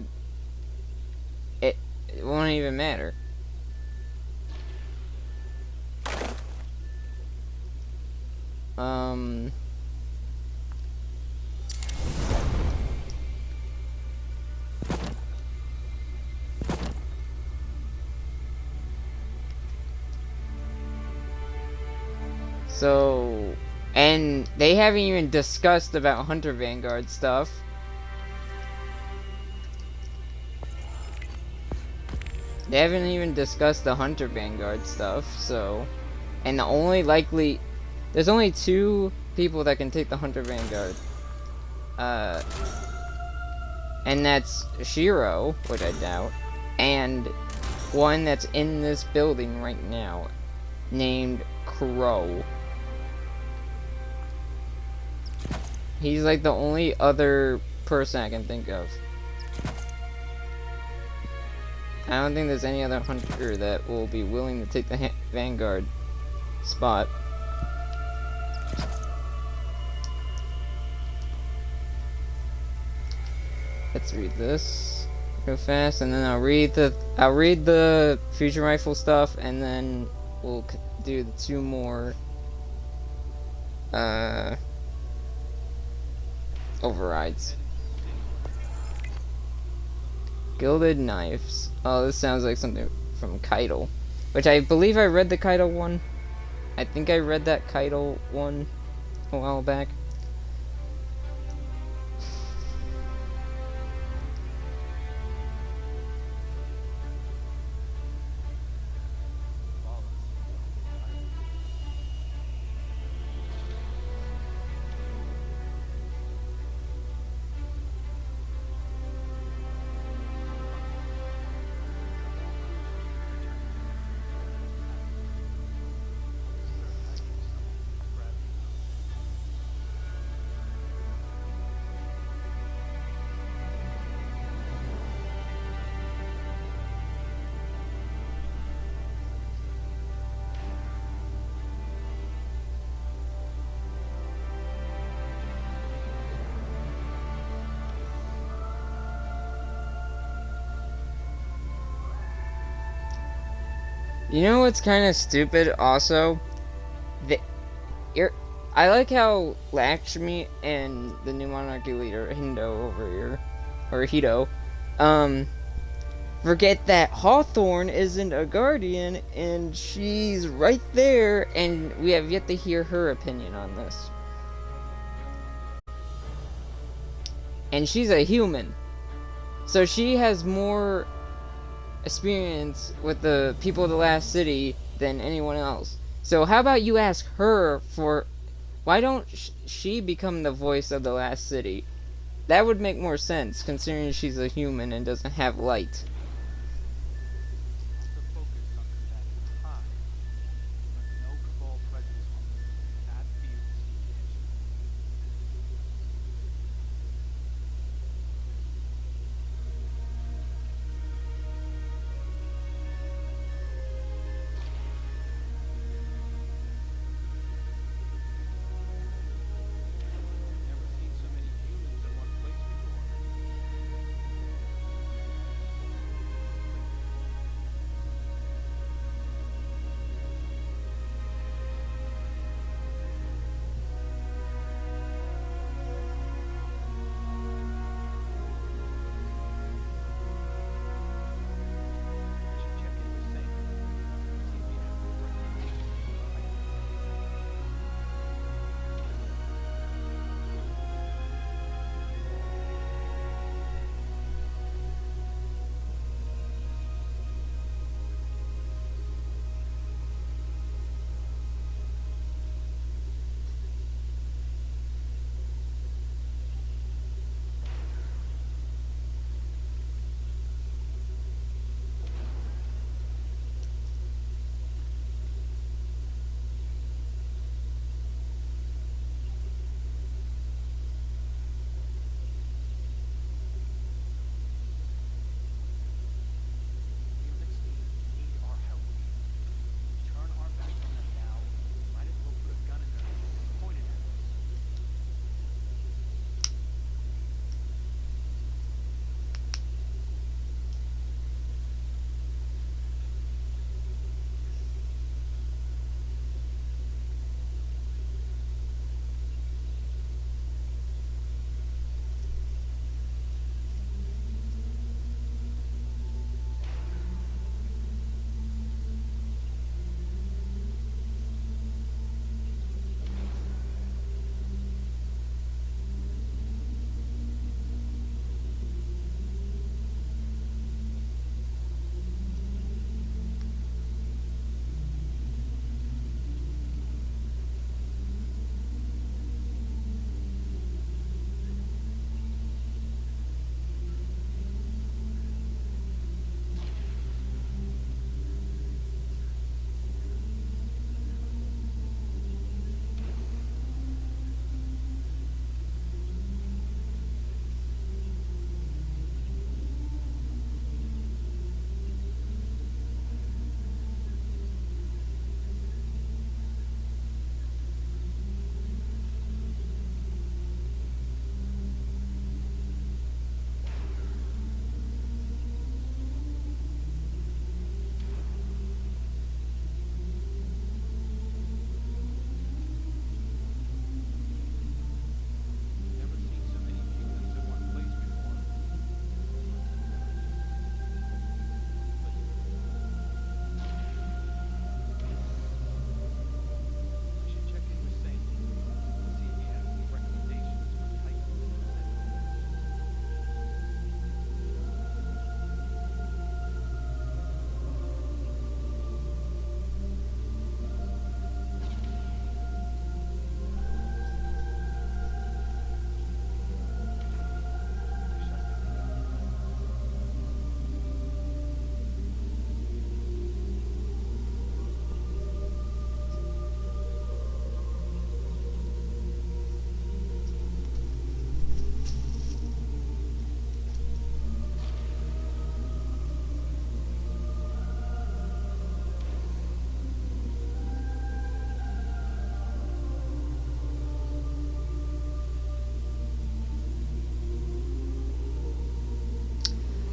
it won't even matter. So, and they haven't even discussed about Hunter Vanguard stuff. They haven't even discussed the Hunter Vanguard stuff, so, and the only likely, there's only 2 people that can take the Hunter Vanguard. And that's Shiro, which I doubt, and one that's in this building right now, named Crow. He's like the only other person I can think of. I don't think there's any other hunter that will be willing to take the Vanguard spot. Let's read this real fast, and then I'll read the fusion rifle stuff, and then we'll do the 2 more overrides. Gilded knives. Oh, this sounds like something from Keitel. Which I believe I read the Keitel one. I think I read that Keitel one a while back. You know what's kind of stupid also? I like how Lakshmi and the new monarchy leader, Hindo over here, or Hito, forget that Hawthorne isn't a guardian, and she's right there, and we have yet to hear her opinion on this. And she's a human. So she has more experience with the people of the last city than anyone else. So how about you ask her for... Why don't she become the voice of the last city? That would make more sense, considering she's a human and doesn't have light.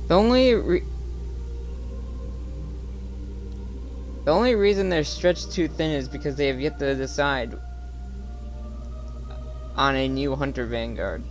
The only reason they're stretched too thin is because they have yet to decide on a new Hunter Vanguard.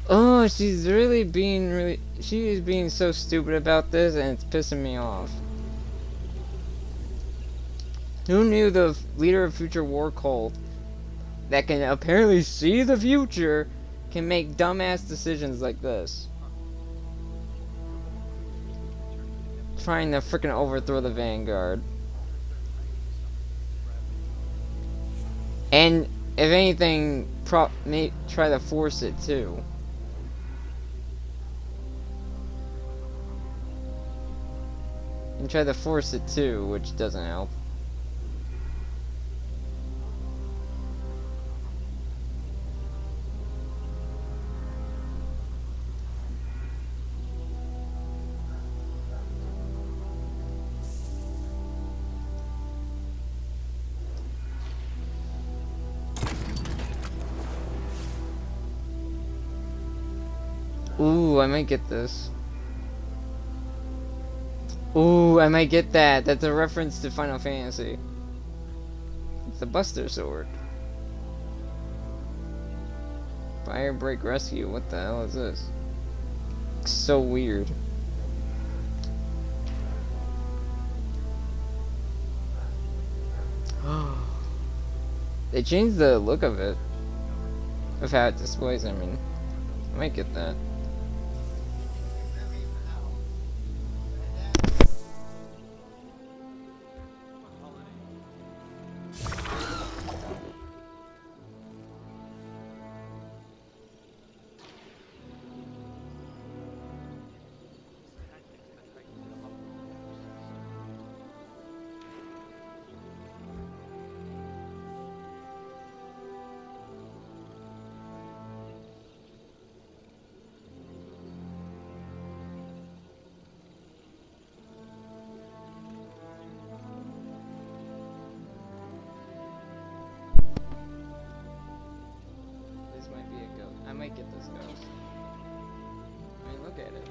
Oh, she is being so stupid about this, and it's pissing me off. Who knew the leader of Future War Cult that can apparently see the future can make dumbass decisions like this? Trying to freaking overthrow the Vanguard. And, if anything, may try to force it too. And try to force it too, which doesn't help. Ooh, I might get this. Ooh, I might get that. That's a reference to Final Fantasy. It's the Buster Sword. Fire Break Rescue. What the hell is this? It's so weird. They changed the look of it. Of how it displays, I mean. I might get that. I might get this ghost. I mean, look at it.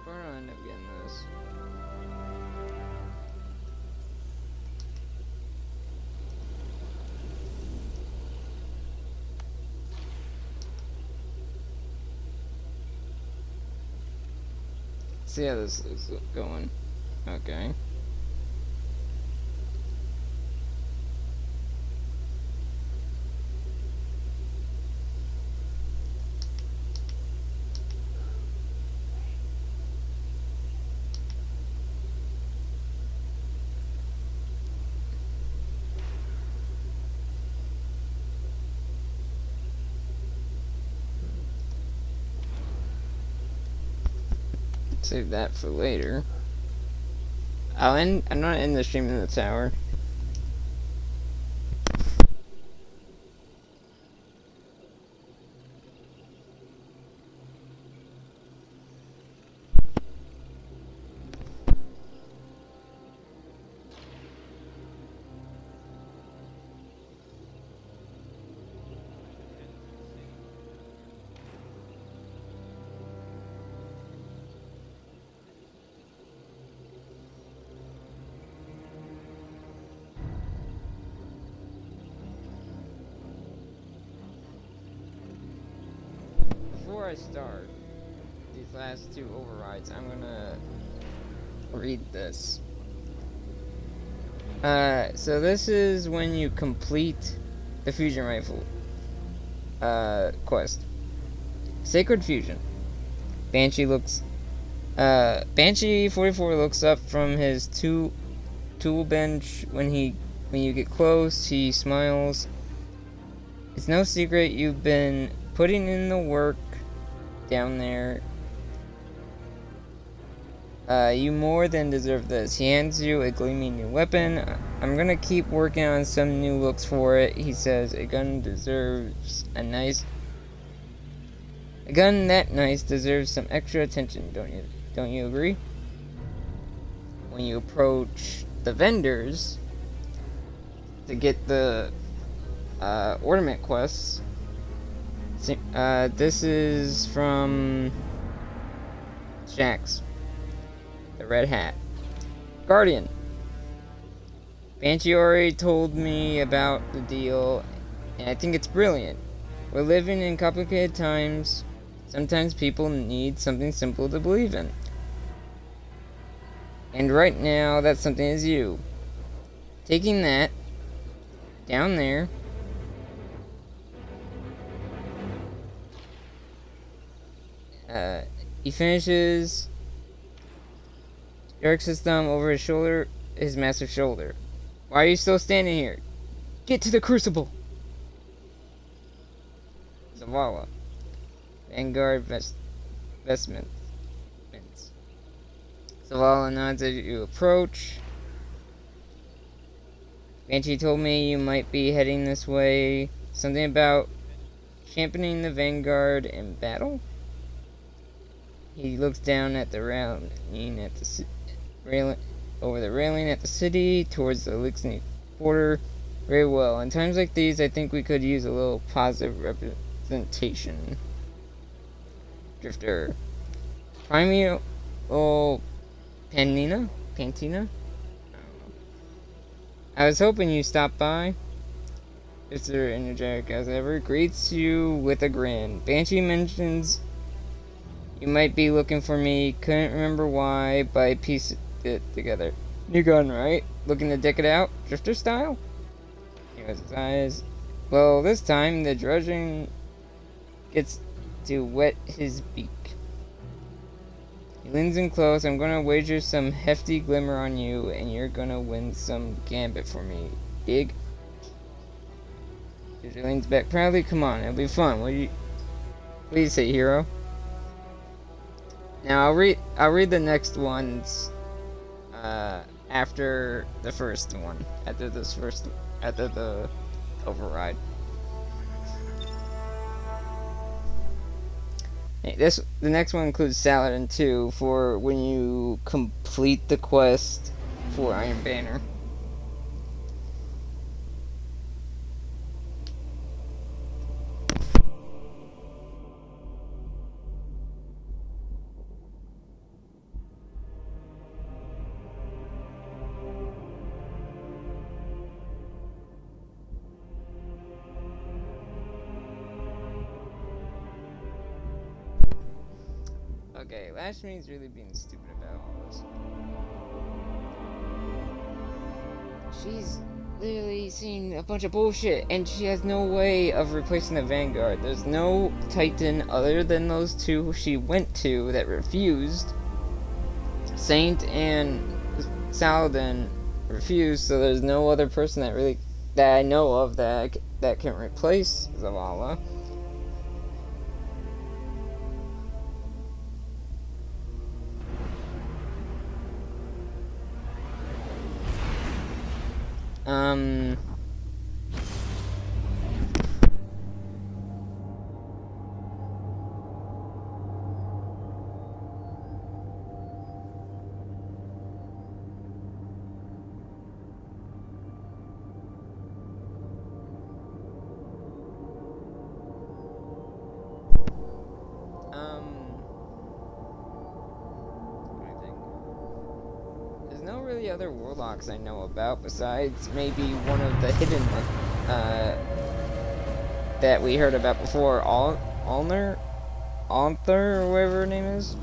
Probably don't end up getting this. See how this is going. Okay. save that for later. I'm not in the stream in the tower. Before I start these last two overrides, I'm gonna read this. So this is when you complete the fusion rifle quest. Sacred Fusion. Banshee 44 looks up from his tool bench when you get close. He smiles. It's no secret you've been putting in the work down there. You more than deserve this. He hands you a gleaming new weapon. I'm gonna keep working on some new looks for it. He says a gun that nice deserves some extra attention, don't you agree? When you approach the vendors to get the ornament quests, this is from Shax, the red hat. Guardian. Banshee already told me about the deal, and I think it's brilliant. We're living in complicated times. Sometimes people need something simple to believe in. And right now, that something is you. Taking that down there. He finishes Eric's thumb over his master's shoulder. Why are you still standing here? Get to the crucible! Zavala. Vanguard vestments. Zavala nods as you approach. Banshee told me you might be heading this way. Something about championing the Vanguard in battle? He looks down at the railing over the railing at the city towards the Lixney border. Very well. In times like these, I think we could use a little positive representation. Drifter. Primeval Pantina? I don't know. I was hoping you stopped by. Mr. Energetic, as ever, greets you with a grin. Banshee mentions you might be looking for me. Couldn't remember why, but I pieced it together. New gun, right? Looking to dick it out? Drifter style? He was his eyes. Well, this time the drudging gets to wet his beak. He leans in close. I'm gonna wager some hefty glimmer on you, and you're gonna win some gambit for me. Dig? He leans back proudly. Come on, it'll be fun. What do you say, hero? Now I'll read the next ones after the first one. After the override. Hey, the next one includes Saladin 2 for when you complete the quest for Iron Banner. Okay, Lashmi's really being stupid about all this. She's literally seen a bunch of bullshit, and she has no way of replacing the Vanguard. There's no Titan other than those two she went to that refused. Saint and Saladin refused, so there's no other person that I know of that can replace Zavala. Um... There's no really other warlocks I know about besides maybe one of the hidden that we heard about before, Alner, or whatever her name is.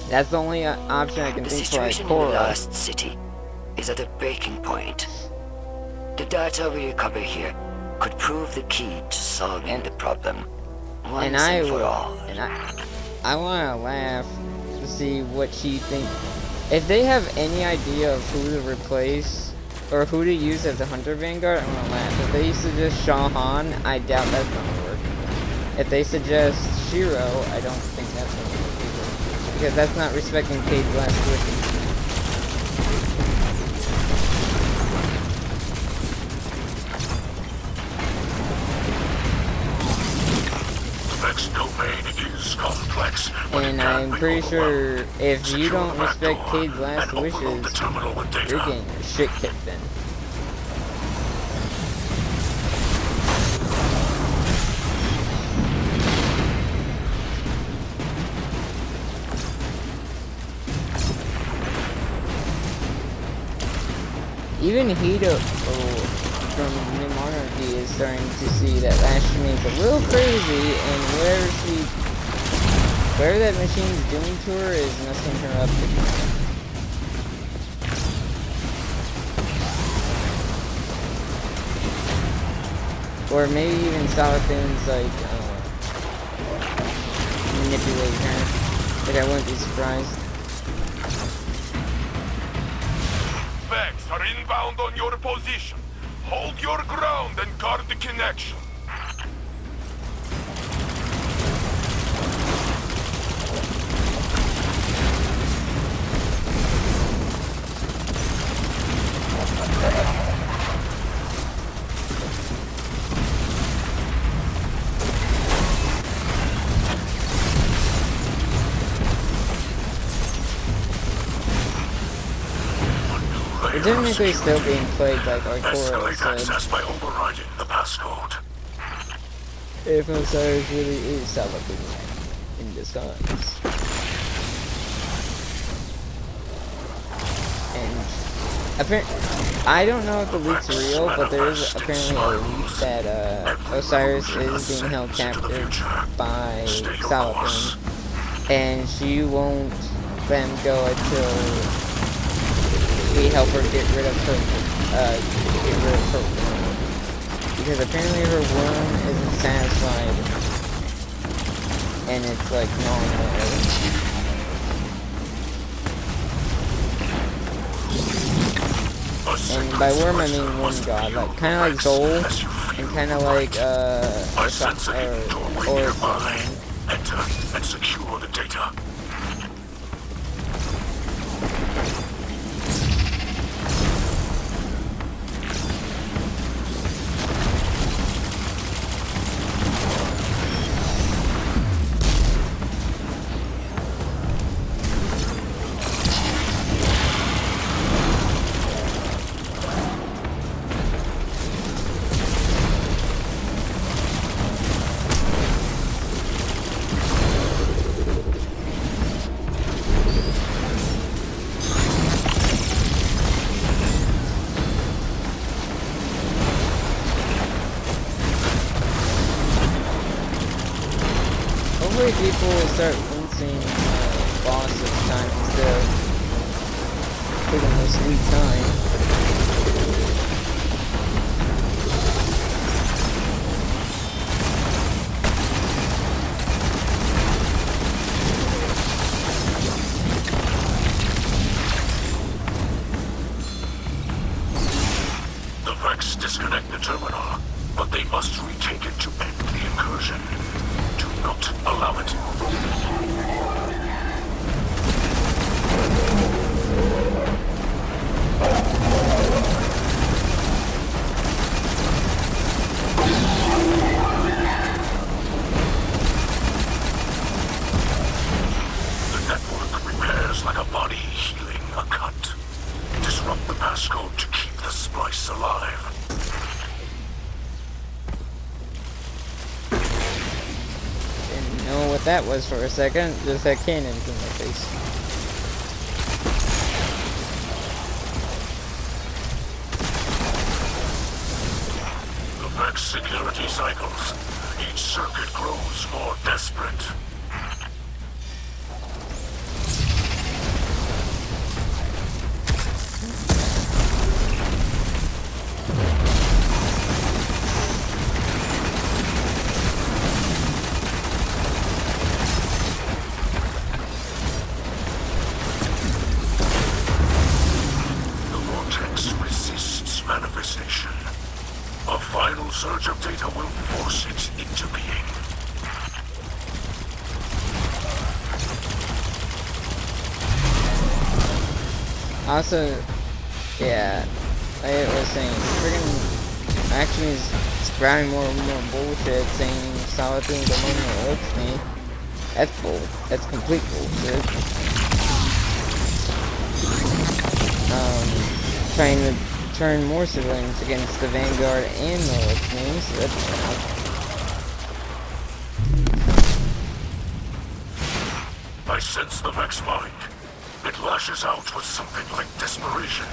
That's the only option I can The think for situation in the Quria. lost city is at a breaking point. The data we recover here could prove the key to solving the problem once and for all. And I want to laugh to see what she thinks. If they have any idea of who to replace or who to use as the Hunter Vanguard, I'm gonna laugh. If they suggest Shahan, I doubt that's gonna work. If they suggest Shiro, I don't think that's gonna work either. Because that's not respecting Cade's last wishes. Vex domain is complex. And I'm pretty sure if you don't respect Cade's last wishes, you're getting your shit kicked in. Even Hito from New Monarchy is starting to see that Lashmi's a little crazy, and whatever that machine's doing to her is messing her up big time. Or maybe even Salafin's like manipulating her. Like, I wouldn't be surprised. Vex are inbound on your position. Hold your ground and guard the connection. We're technically still being plagued like our Quora Escalate said. access by overriding the passcode. If Osiris really is Salapin in disguise. And apparently, I don't know if the leak's real, but there is apparently a leak that Osiris is being held captive by Salapin, and she won't let him go until we help her get rid of her worm. Because apparently her worm isn't satisfied, and it's like gnawing away. And by worm I mean worm god, like kind of like Zol, and kind of like Enter and secure the data. Hopefully people will start rinsing boss this time instead of taking their sweet time. The Vex disconnect the terminal, but they must retake it to end the incursion. Do not allow it. passcode to keep the splice alive. Didn't know what that was for a second. Just had cannons in my face. The Vex security cycles. Each circuit grows more desperate. The vortex resists manifestation. A final surge of data will force it into being. Also, yeah, like I was saying, friggin' Action is sprouting more and more bullshit saying solid things among the orcs me. That's bull. That's complete bullshit. Trying to turn more civilians against the Vanguard and the Orcs, so that's bad. I sense the Vex mind. It lashes out with something like desperation.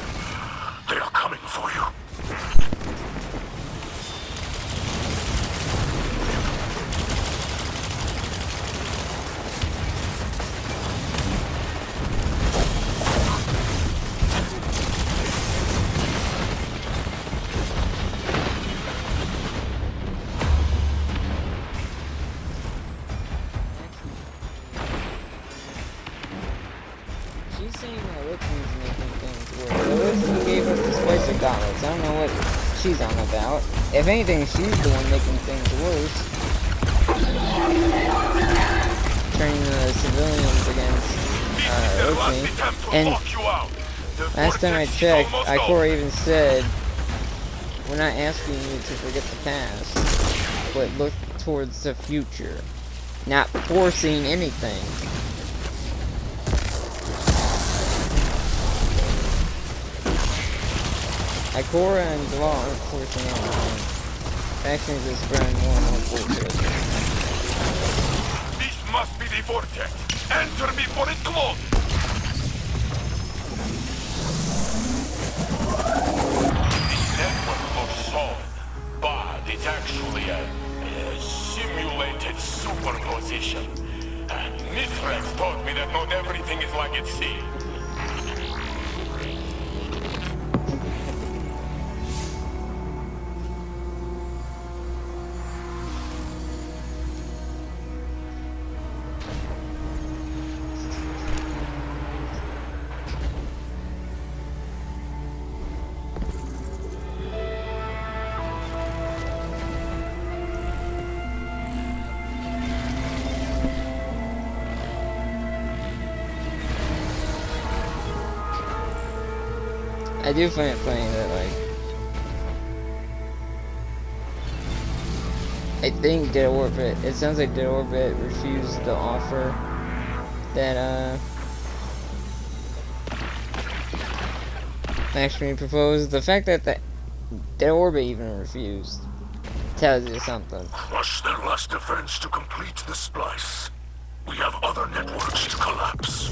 They are coming for you. She's saying that Elixir's making things worse. Elixir gave us the Splicer gauntlets. I don't know what she's on about. If anything, she's the one making things worse. Turning the civilians against Elixir. And last time I checked, Quria even said, we're not asking you to forget the past, but look towards the future. Not forcing anything. Quria and Zavala aren't forcing anything. Factions is spreading more and more bullshit. This must be the vortex. Enter before it closes. This network looks solid, but it's actually a simulated superposition. And Mithrax taught me that not everything is like it seems. I do find it funny that, like, I think Dead Orbit, it sounds like Dead Orbit refused the offer that, Maxtreme proposed. The fact that Dead Orbit even refused tells you something. Crush their last defense to complete the splice. We have other networks to collapse.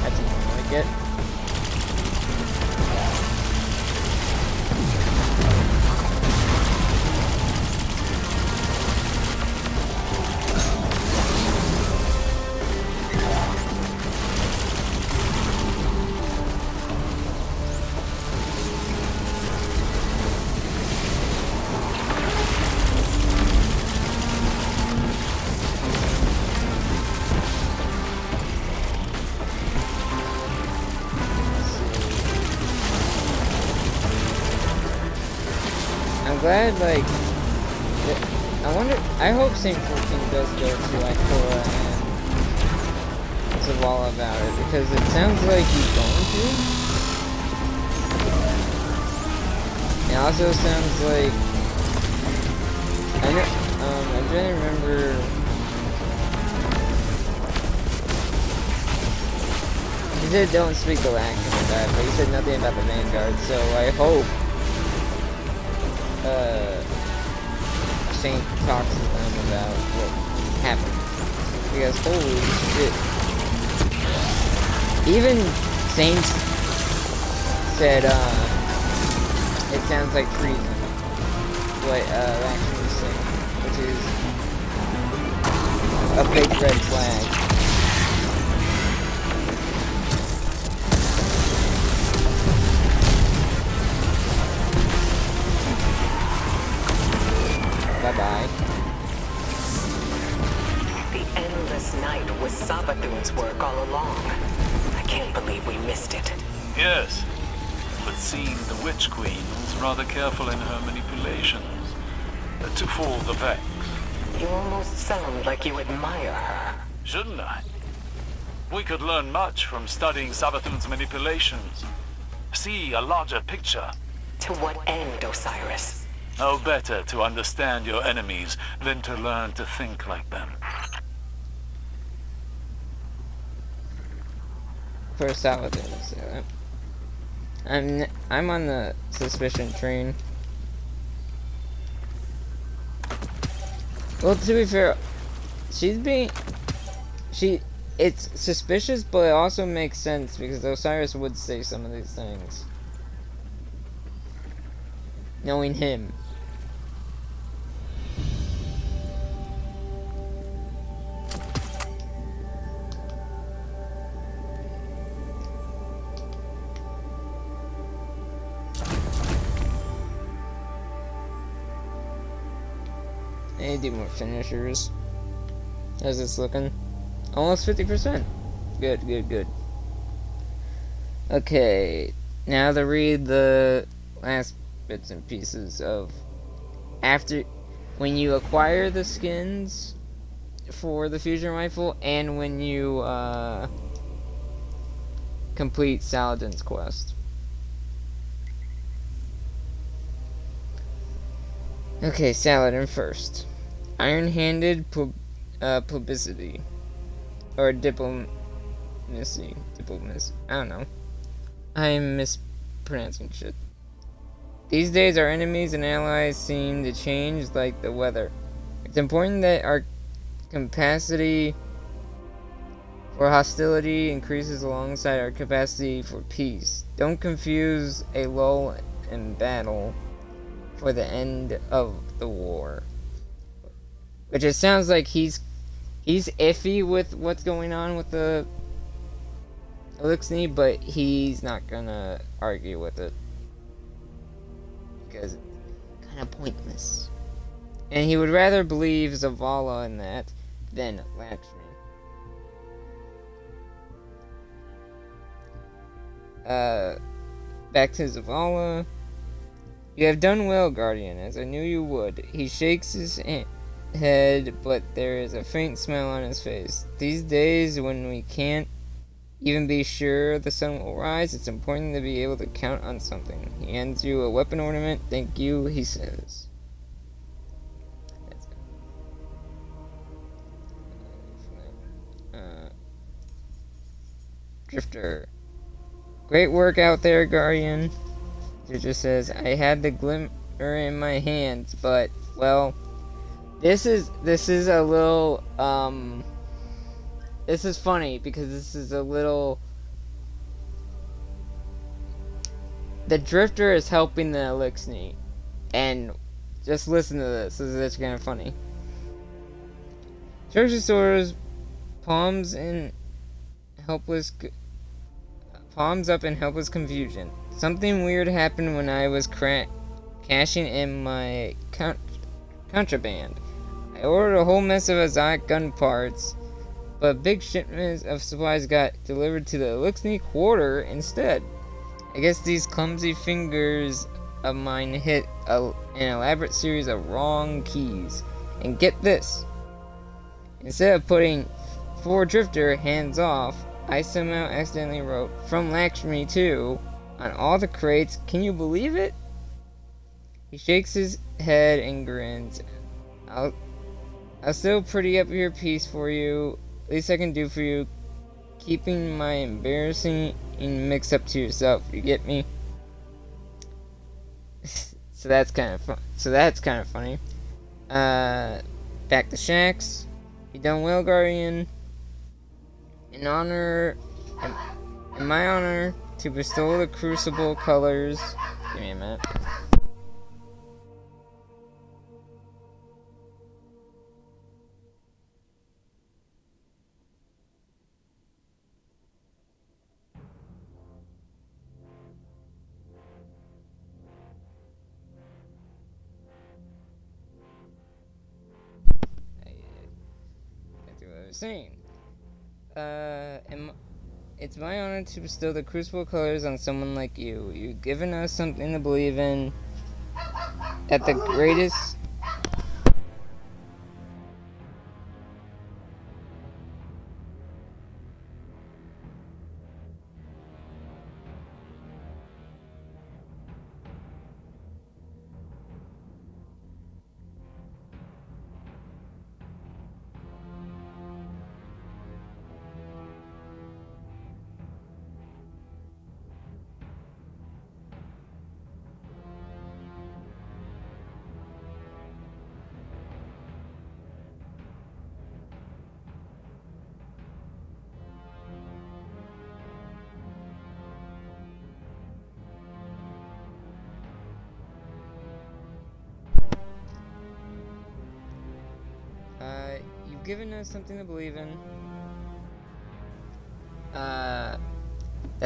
That's more like it. I'm glad, like, I wonder, I hope Saint 14 does go to, like, Quria and Zavala about it, because it sounds like he's going to. It also sounds like I'm trying to remember. He said don't speak the Laxman about that, but he said nothing about the Vanguard, so I hope Saint talks to them about what happened. Because holy shit. Even Saints said it sounds like treason. What Laxman was saying, which is a big red flag. Bye-bye. The endless night was Savathun's work all along. I can't believe we missed it. Yes, but seeing the Witch Queen was rather careful in her manipulations to fool the Vex. You almost sound like you admire her. Shouldn't I? We could learn much from studying Savathun's manipulations. See a larger picture. To what end, Osiris? No better to understand your enemies than to learn to think like them. For Savathun to say that. I'm on the suspicion train. Well, to be fair, it's suspicious, but it also makes sense because Osiris would say some of these things. Knowing him. I need to do more finishers. How's this looking? Almost 50%. Good, good, good. Okay, now to read the last bits and pieces of when you acquire the skins for the fusion rifle and when you complete Saladin's quest. Okay, Saladin first. Iron-handed publicity. Or diplomacy. I don't know. I'm mispronouncing shit. These days, our enemies and allies seem to change like the weather. It's important that our capacity for hostility increases alongside our capacity for peace. Don't confuse a lull in battle for the end of the war. Which it sounds like he's iffy with what's going on with the Elixir, but he's not gonna argue with it. Because it's kind of pointless. And he would rather believe Zavala in that than Lakshmi. Back to Zavala. You have done well, Guardian, as I knew you would. He shakes his head, but there is a faint smile on his face. These days, when we can't even be sure the sun will rise, it's important to be able to count on something. He hands you a weapon ornament. Thank you, he says. Drifter. Great work out there, Guardian. It just says, I had the glimmer in my hands, but, well, this is a little, this is funny, because this is a little, the Drifter is helping the Elixir, and just listen to this is kind of funny. Churchosaurus, palms up in helpless confusion. Something weird happened when I was cashing in my contraband. I ordered a whole mess of exotic gun parts, but big shipments of supplies got delivered to the Elixir quarter instead. I guess these clumsy fingers of mine hit an elaborate series of wrong keys. And get this. Instead of putting before Drifter, hands off, I somehow accidentally wrote from Lakshmi too on all the crates. Can you believe it? He shakes his head and grins. I'll still pretty up your piece for you. Least I can do for you. Keeping my embarrassing mix up to yourself. You get me? So that's kind of fun. So that's kind of funny. Back to Shax. You done well, Guardian. In my honor, to bestow the Crucible colors. Give me a minute. Saying, it's my honor to bestow the Crucible colors on someone like you. You've given us something to believe in. At the greatest. You've given us something to believe in. That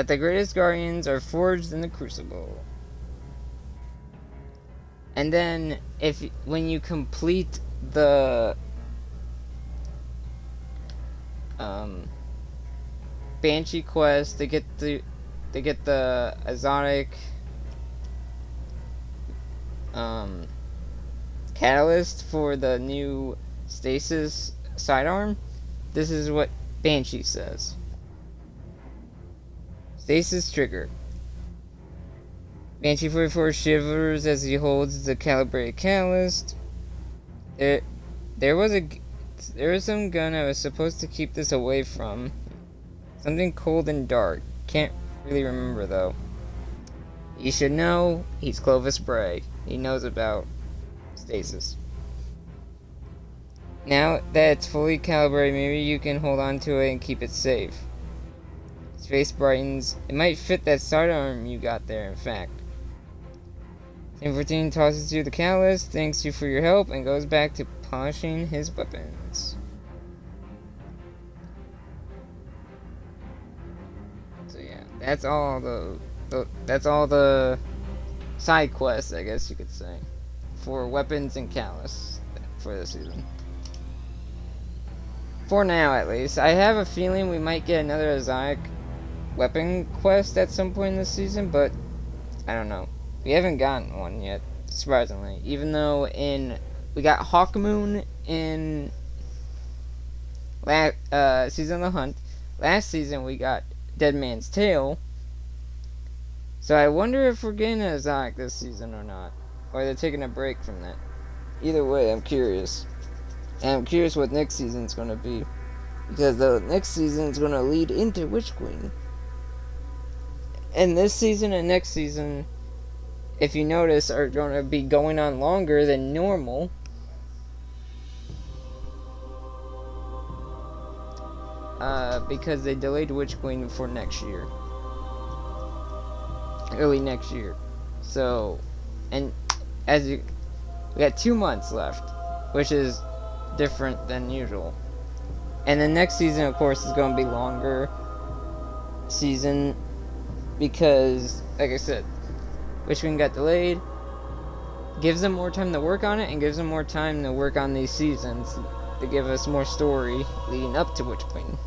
the greatest guardians are forged in the Crucible. And then, when you complete the Banshee quest to get the exotic catalyst for the new stasis sidearm, this is what Banshee says. Stasis trigger. Banshee 44 shivers as he holds the calibrated catalyst. There was some gun I was supposed to keep this away from. Something cold and dark. Can't really remember though. You should know, he's Clovis Bray. He knows about stasis. Now that it's fully calibrated, maybe you can hold on to it and keep it safe. His face brightens. It might fit that sidearm you got there, in fact. Team 14 tosses you the catalyst, thanks you for your help, and goes back to polishing his weapons. So yeah, that's all the side quests, I guess you could say, for weapons and catalysts for this season. For now, at least. I have a feeling we might get another exotic weapon quest at some point in this season, but I don't know. We haven't gotten one yet, surprisingly. Even though we got Hawkmoon in Season of the Hunt. Last season we got Dead Man's Tale. So I wonder if we're getting an exotic this season or not. Or they're taking a break from that. Either way, I'm curious. And I'm curious what next season's going to be. Because the next season's going to lead into Witch Queen. And this season and next season, if you notice, are going to be going on longer than normal. Because they delayed Witch Queen for next year. Early next year. So, and we got 2 months left, which is different than usual. And the next season, of course, is going to be longer season because, like I said, Witch Queen got delayed. Gives them more time to work on it, and gives them more time to work on these seasons to give us more story leading up to Witch Queen.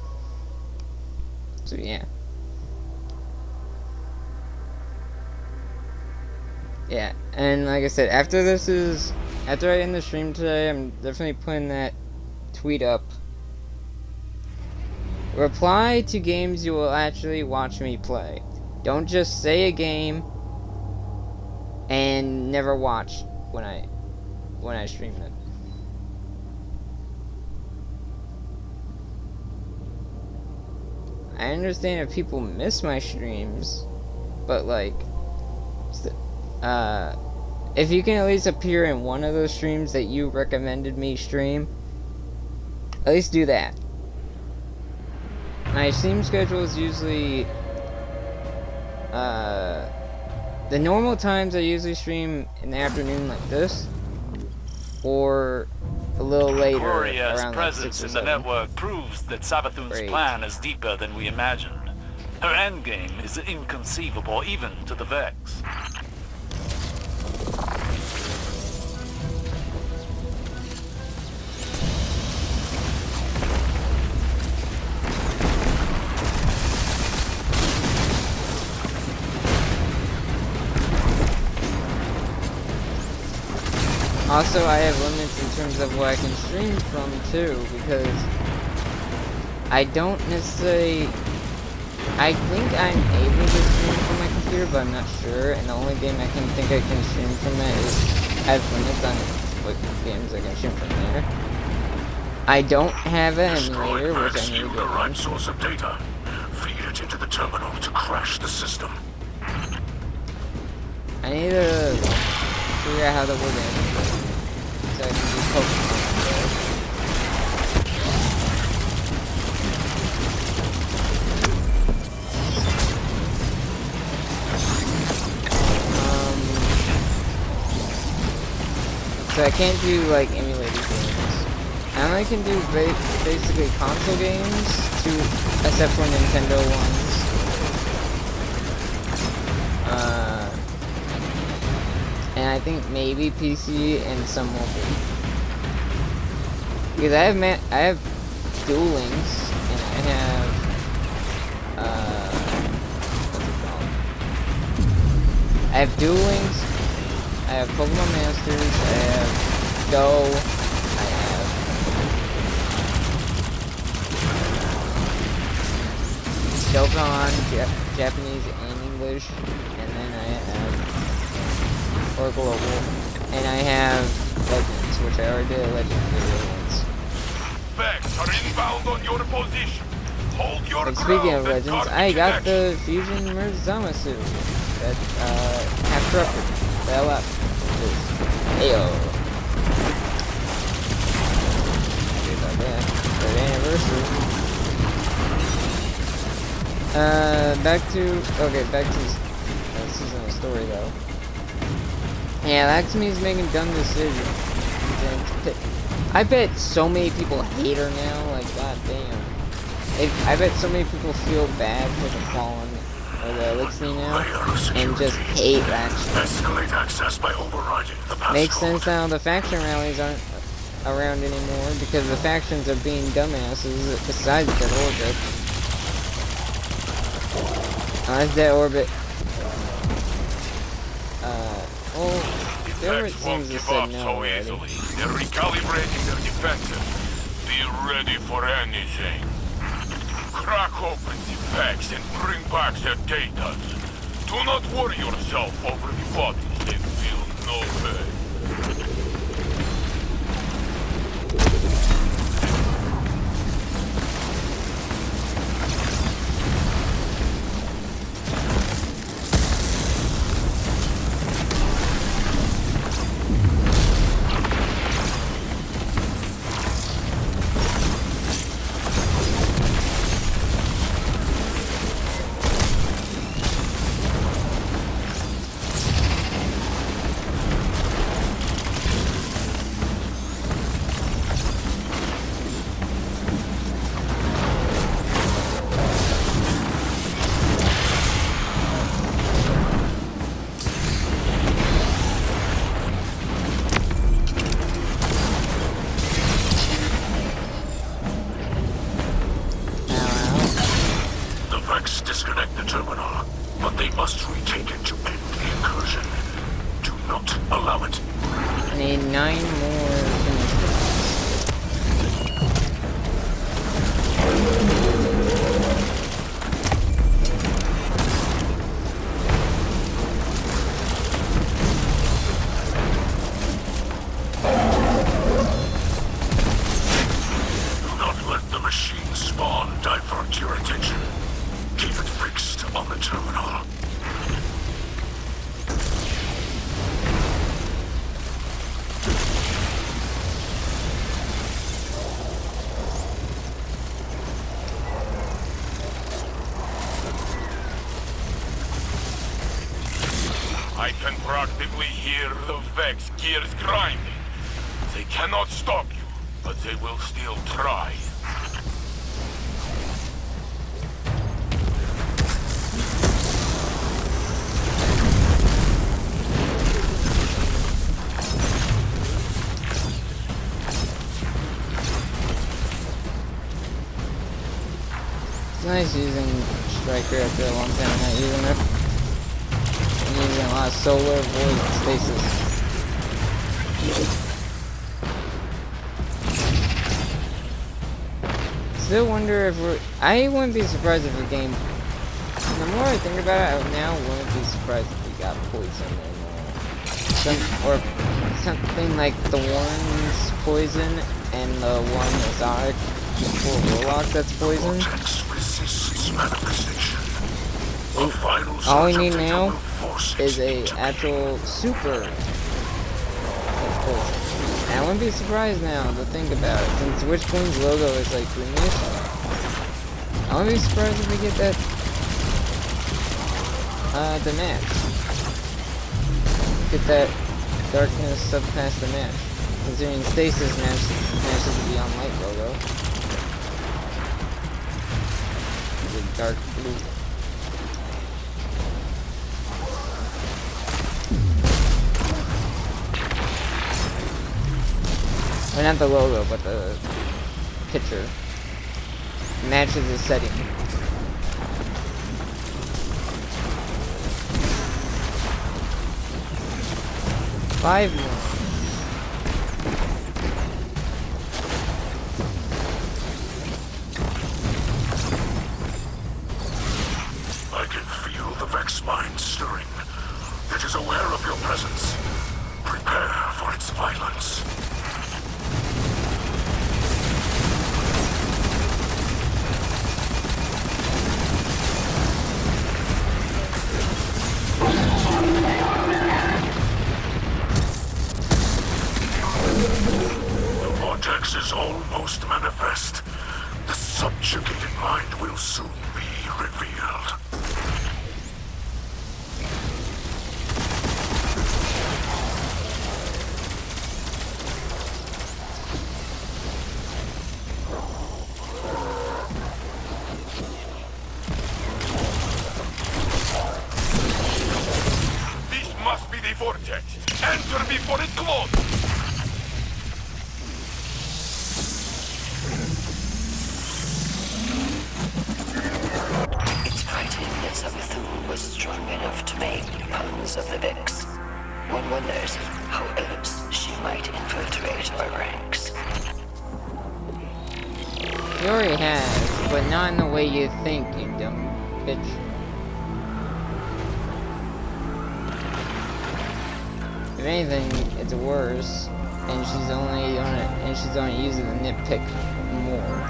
So yeah. Yeah, and like I said, after I end the stream today, I'm definitely putting that tweet up Reply to games you will actually watch me play. Don't just say a game and never watch when I stream it. I understand if people miss my streams, but like, if you can at least appear in one of those streams that you recommended me stream, at least do that. My stream schedule is usually, the normal times I usually stream in the afternoon like this, or a little later Quiria's around like presence 6 or in the 7. network proves that Savathun's plan is deeper than we imagined. Her endgame is inconceivable even to the Vex. Also, I have limits in terms of what I can stream from too, because I don't necessarily. I think I'm able to stream from my computer, but I'm not sure. And the only game I can think I can stream from that is I have limits on what games I can stream from there. I don't have an emulator, which I need to the get right one. source of data. Feed it into the terminal to crash the system. I need to figure out how to work it. So I can do Pokemon there. So I can't do like emulated games. I only can do basically console games, except for Nintendo ones. And I think maybe PC and some mobile. Because I have Duel Links and I have what's it called? I have Duel Links, I have Pokemon Masters, I have Go, I have Dokkan, Japanese and English, and then I have or Global, and I have Legends, which I already did a Legends video once. Vex are inbound on your position. Hold your And speaking ground of and Legends, target I got action. the Fusion Mirzama suit that half corrupted. Fell up. Ayo. Sorry about that. Third anniversary. Back to season of story though. Yeah, Laxmi's making dumb decisions. I bet so many people hate her now, like goddamn. I bet so many people feel bad for the Fallen or the Elixir now and just hate Laxmi. Escalate access by overriding the passcode. Makes sense now the faction rallies aren't around anymore because the factions are being dumbasses besides that Orbit. Unless that Orbit well, there it Vex seems won't to give say up no so already. easily. They're recalibrating their defenses. Be ready for anything. Crack open the Vex and bring back their data. Do not worry yourself over the bodies. They feel no pain. Disconnect the terminal, but they must retake it to end the incursion. Do not allow it. I need 9 more finishers. I can practically hear the Vex gears grinding. They cannot stop you, but they will still try. It's nice using Striker after a long time not using it. I'm using a lot of solar, void, and stasis. Still wonder if I wouldn't be surprised if a game. The more I think about it, I now wouldn't be surprised if we got poison or something like the one's poison and the one exotic for Warlock that's poison. All we need now is a actual super poison. And I wouldn't be surprised now to think about it, since Witchqueen's logo is like greenish. I wouldn't be surprised if we get that the match. Get that darkness up past the match. Considering Stasis matches the Beyond Light logo. The dark blue. Or not the logo, but the picture. Matches the setting. Five more. I can feel the Vex mind stirring. It is aware of your presence. Prepare for its violence. The vortex is almost manifest. The subjugated mind will soon be revealed. This must be the vortex. Enter before it closes. It's frightening that Savathun was strong enough to make puns of the Vex. One wonders how else she might infiltrate our ranks. He already has, but not in the way you think, you dumb bitch. If anything, it's worse, and she's only using the nitpick more.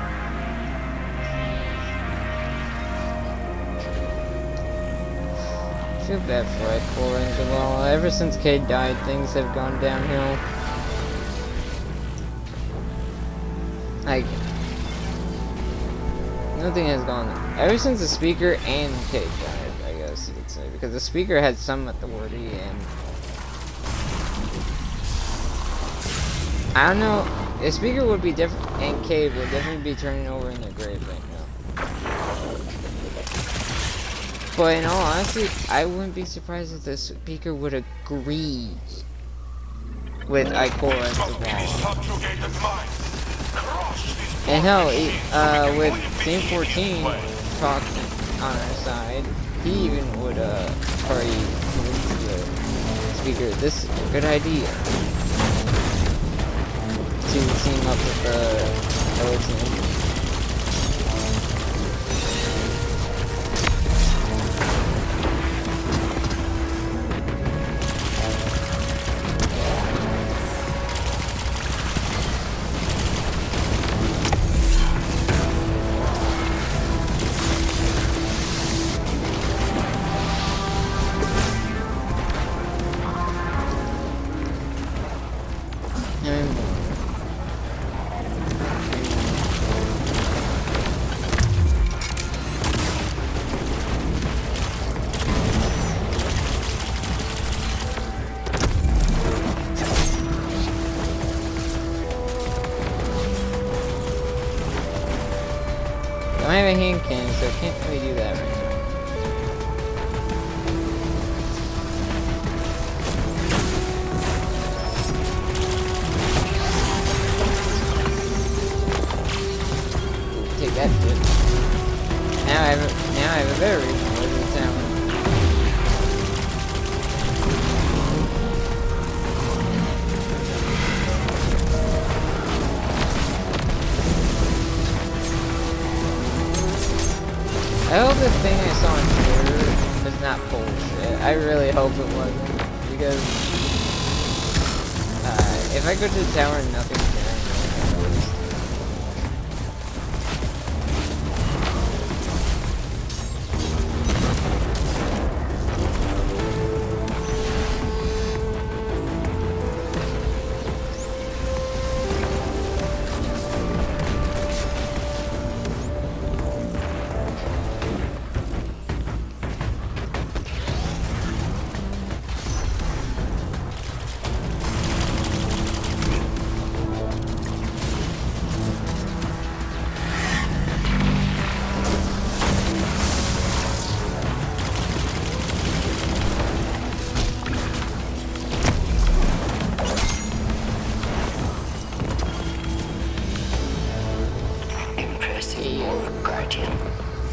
I feel bad for Quria and Zavala. Ever since Cade died, things have gone downhill. Like, nothing has gone. Ever since the speaker and Cade died, I guess you could say, because the speaker had some authority, and I don't know. The speaker would be different, and Cade would definitely be turning over in their grave right now. But in all honesty, I wouldn't be surprised if the speaker would agree with Ikora and Zavala. And hell, with Team 14 talk on our side, he even would probably convince the speaker this is a good idea to team up with the other team. don't have a hand cannon, so I can't really do that right now. Take that shit. Now I have a better reason to live in the tower. I hope the thing I saw on Twitter is not bullshit. I really hope it wasn't, because if I go to the tower and nothing's there,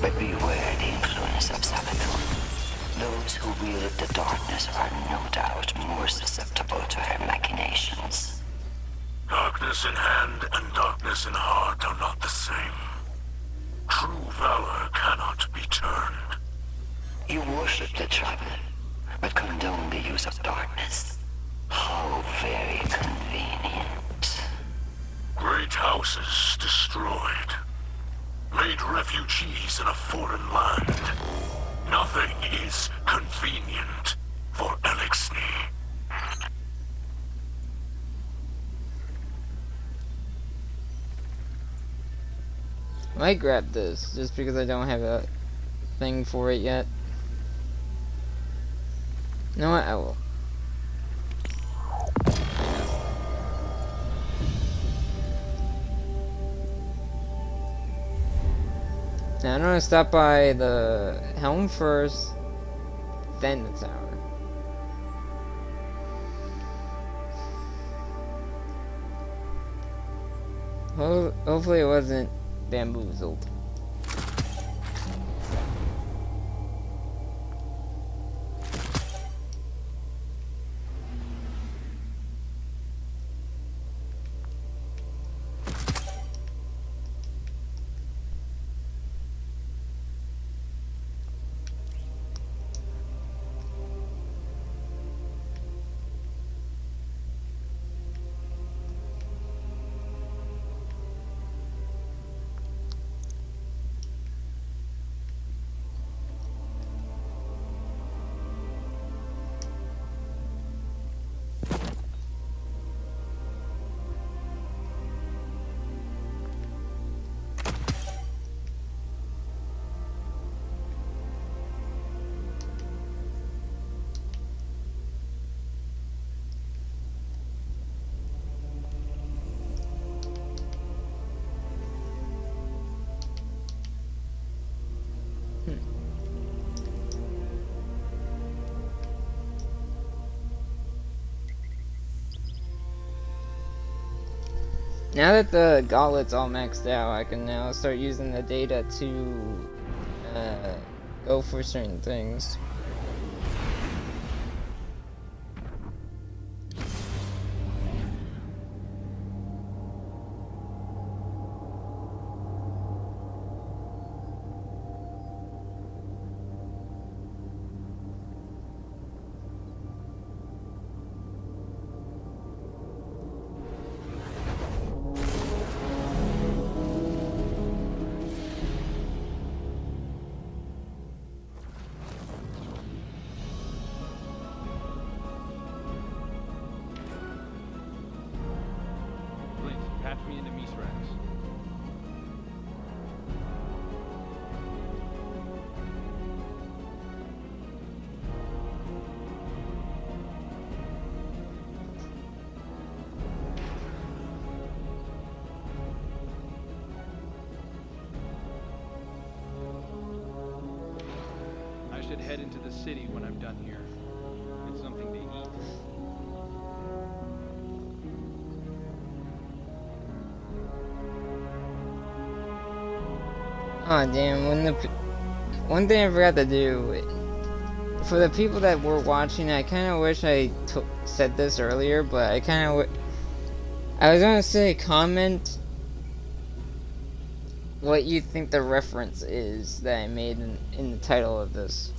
But beware the influence of Sabathun. Those who wield the darkness are no doubt more susceptible to her machinations. Darkness in hand and darkness in heart are not the same. True valor cannot be turned. You worship the trouble, but condone the use of darkness. How very convenient. Great houses destroyed. Made refugees in a foreign land. Nothing is convenient for Elixni. I might grab this, just because I don't have a thing for it yet. You know what? I will. Now I'm gonna stop by the helm first, then the tower. Hopefully it wasn't bamboozled. Now that the gauntlet's all maxed out, I can now start using the data to go for certain things. Patch me into Mithrax. city when I'm done here. Get something to eat. Oh damn! One thing I forgot to do for the people that were watching, I kind of wish I said this earlier, but I was gonna say comment what you think the reference is that I made in the title of this.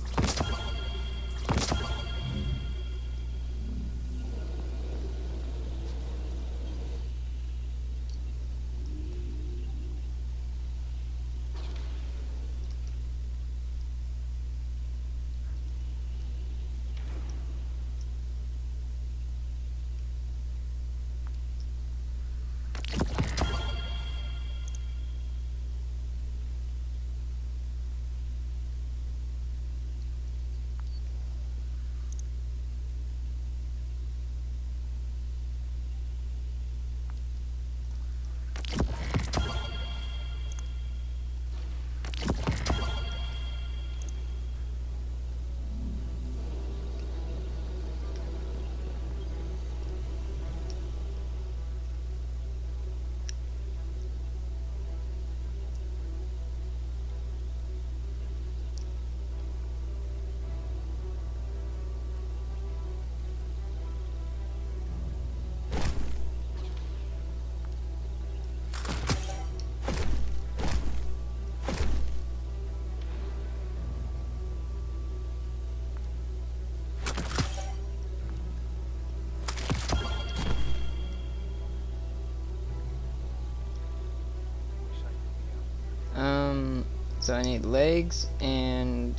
So I need legs and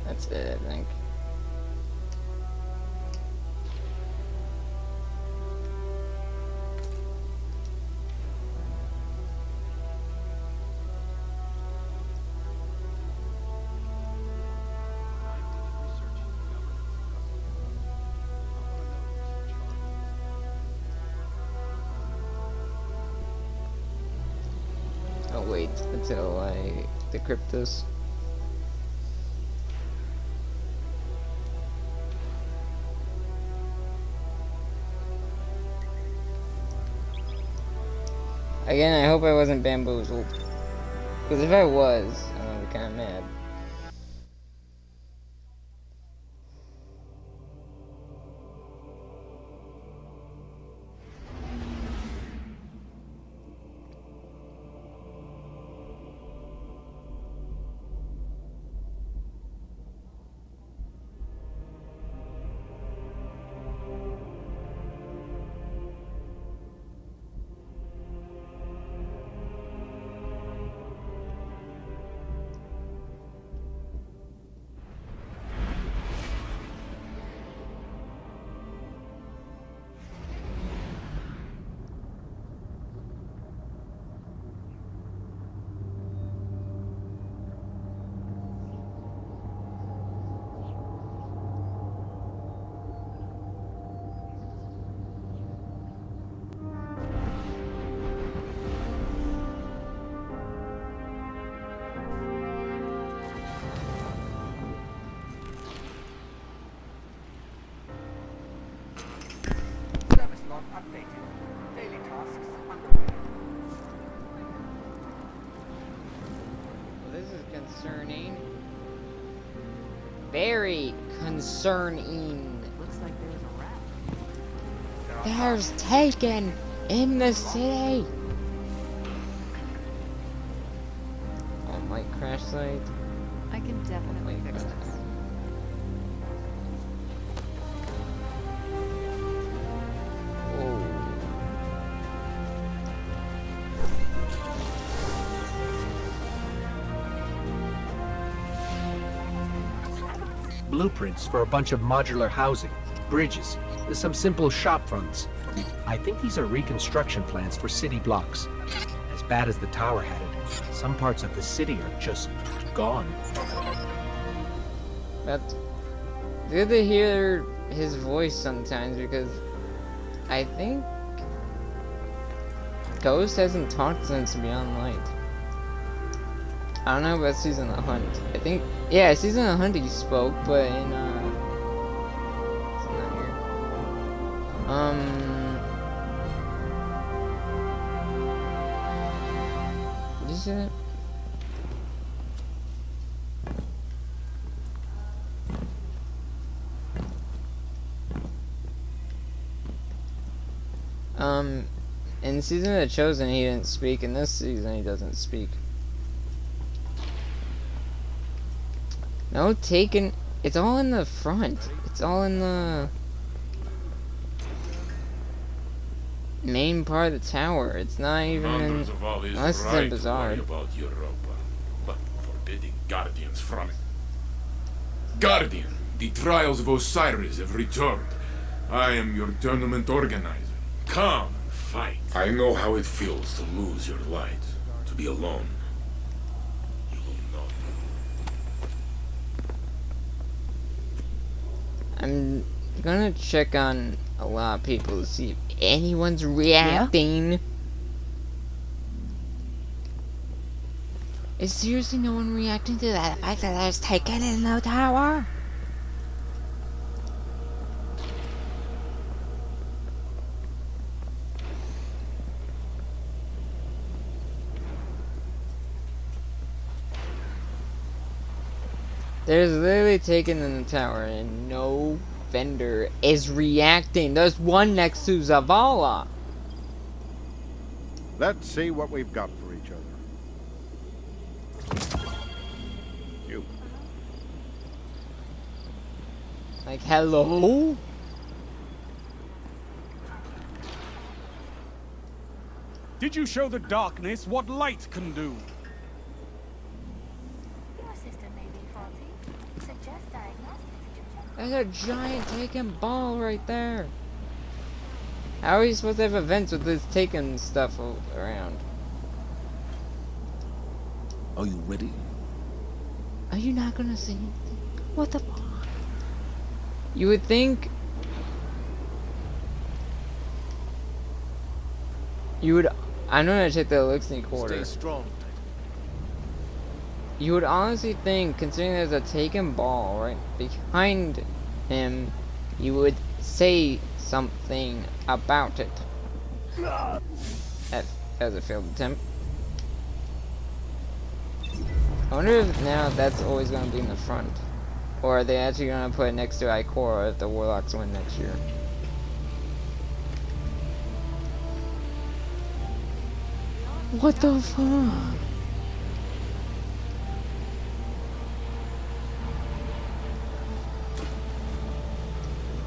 that's it, I think. Wait until I decrypt this. Again, I hope I wasn't bamboozled. Because if I was, I'm gonna be kinda mad. Concerning. Very concerning. Looks like there's a rat. There's Taken in the city. Oh, my crash site. I can definitely fix this. Blueprints for a bunch of modular housing, bridges, some simple shop fronts. I think these are reconstruction plans for city blocks. As bad as the tower had it, some parts of the city are just gone. But good to hear his voice sometimes, because I think Ghost hasn't talked since Beyond Light. I don't know about Season of the Hunt. I think, yeah, Season of the Hunt he spoke, but in, it's not here. Did you see that? In Season of the Chosen he didn't speak, in this season he doesn't speak. No taken, it's all in the front. It's all in the main part of the tower. It's not even in, unless it's in Bazaar. About Europa, but forbidding guardians from it. Guardian, the trials of Osiris have returned. I am your tournament organizer. Come and fight. I know how it feels to lose your light, to be alone. You will not. I'm gonna check on a lot of people to see if anyone's reacting. Yeah? Is seriously no one reacting to that fact that there's taken in the tower? There's literally taken in the tower and no vendor is reacting. There's one next to Zavala. Let's see what we've got for each other. You. Like, hello? Did you show the darkness what light can do? There's a giant taken ball right there. How are you supposed to have events with this taken stuff around? Are you ready? Are you not gonna say anything? What the fuck? You would think... You would... I'm gonna check the elixir quarter. Stay strong. You would honestly think, considering there's a taken ball right behind him, you would say something about it. As a failed attempt. I wonder if now that's always going to be in the front. Or are they actually going to put it next to Ikora if the Warlocks win next year? What the fuck?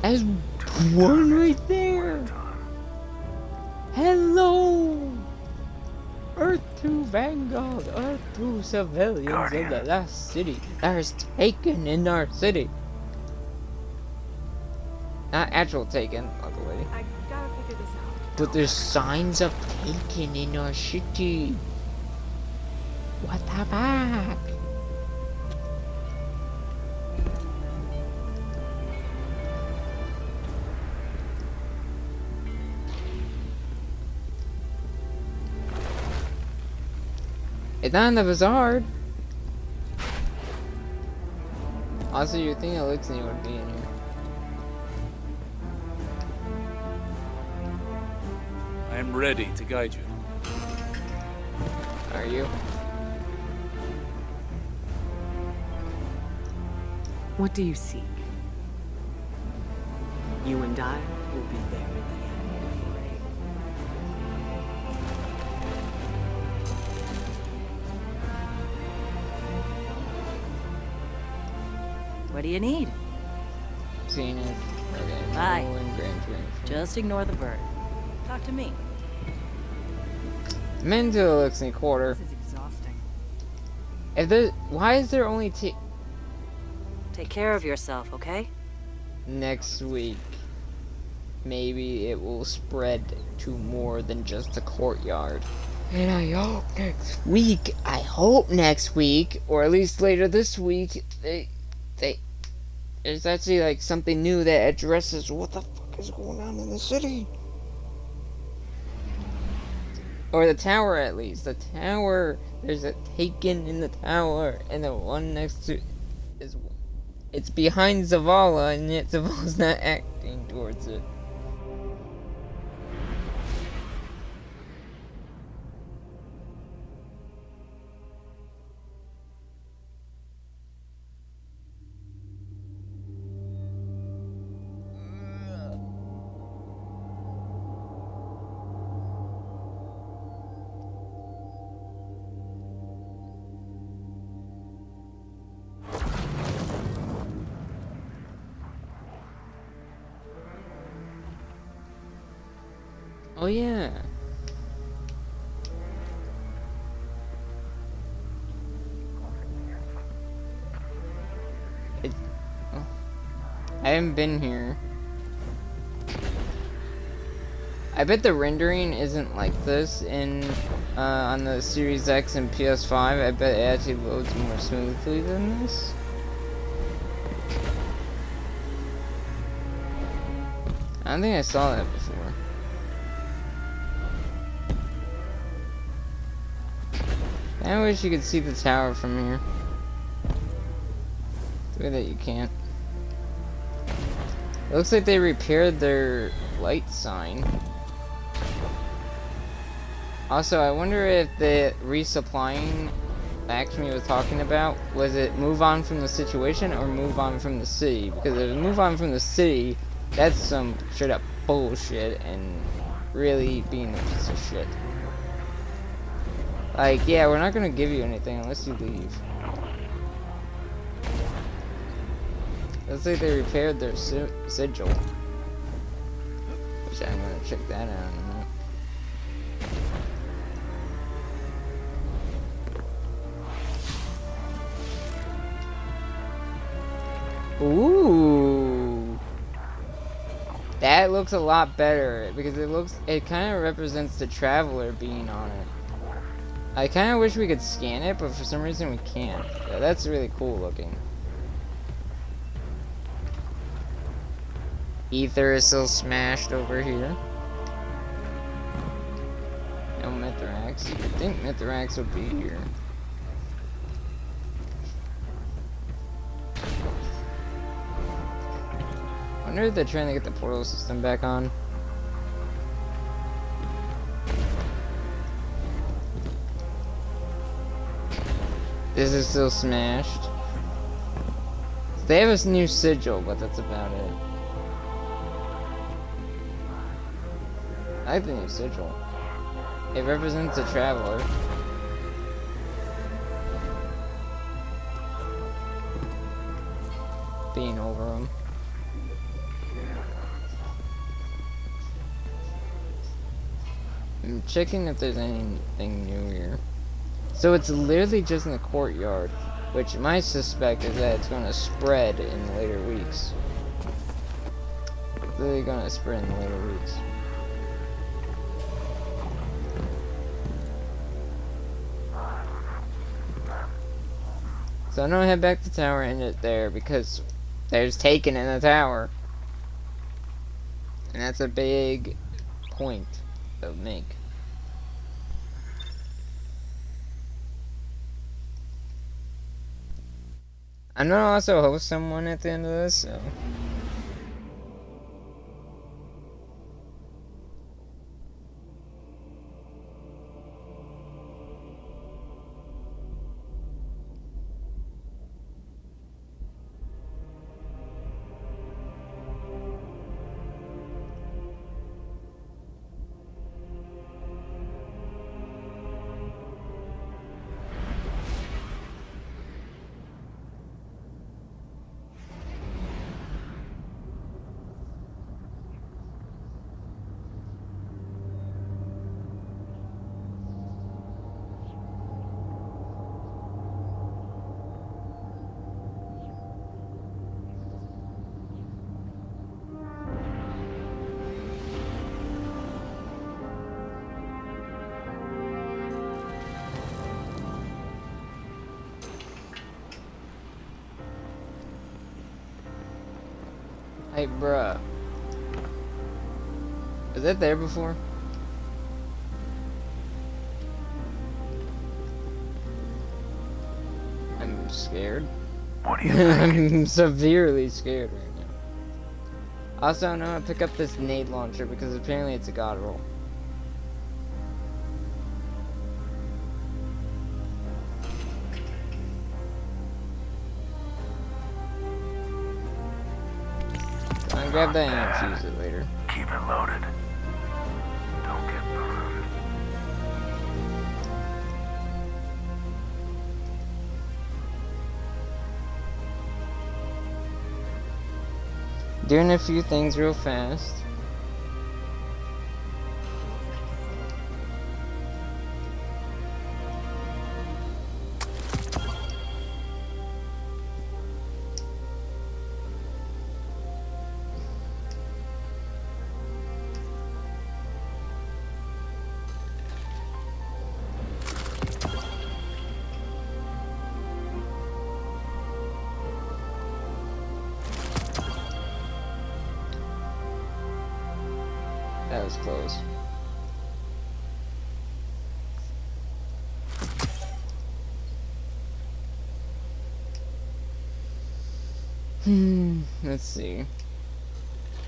There's one right there. Hello. Earth 2 Vanguard, Earth 2 civilians Guardian. Of the last city that is taken in our city. Not actual taken, luckily. I gotta figure this out. But there's signs of taken in our city. What the fuck? It's not in the bazaar. Also, you'd think Elixir would be in here. I am ready to guide you. Are you? What do you seek? You and I will be there at the end. What do you need? Seen it. Okay. Bye. Grand Just ignore the bird. Talk to me. Mental Elixir quarter. This is exhausting. If there, why is there only Take care of yourself, okay? Next week, maybe it will spread to more than just the courtyard. And I hope next week, or at least later this week, there's actually like something new that addresses what the fuck is going on in the city. Or the tower, at least. The tower There's a Taken in the tower, and the one next to is it's behind Zavala, and yet Zavala's not acting towards it. Oh yeah. Oh, I haven't been here. I bet the rendering isn't like this in on the Series X and PS5. I bet it actually loads more smoothly than this. I don't think I saw that before. I wish you could see the tower from here. The way that you can't. It looks like they repaired their light sign. Also, I wonder if the resupplying Lakshmi was talking about, was it move on from the situation or move on from the city? Because if it move on from the city, that's some straight up bullshit and really being a piece of shit. Like, yeah, we're not gonna give you anything unless you leave. Looks like they repaired their sigil. Which I'm gonna check that out in a minute. Ooh. That looks a lot better because it kind of represents the traveler being on it. I kind of wish we could scan it, but for some reason we can't. Yeah, that's really cool looking. Ether is still smashed over here. No Mithrax. You'd think Mithrax would be here. I wonder if they're trying to get the portal system back on. This is still smashed. They have a new sigil, but that's about it. I like the new sigil. It represents a traveler. Being over them. I'm checking if there's anything new here. So it's literally just in the courtyard, which my suspect is that it's going to spread in later weeks. It's literally going to spread in the later weeks. So I'm going to head back to the tower and end it there because there's Taken in the tower. And that's a big point to make. I'm gonna also host someone at the end of this, so. Hey, bruh. Was that there before? I'm scared. What do you think? I'm severely scared right now. Also, I'm gonna pick up this nade launcher because apparently it's a god roll. I'll grab that and use it later. Keep it loaded. Don't get burned. Doing a few things real fast. That was close. Let's see.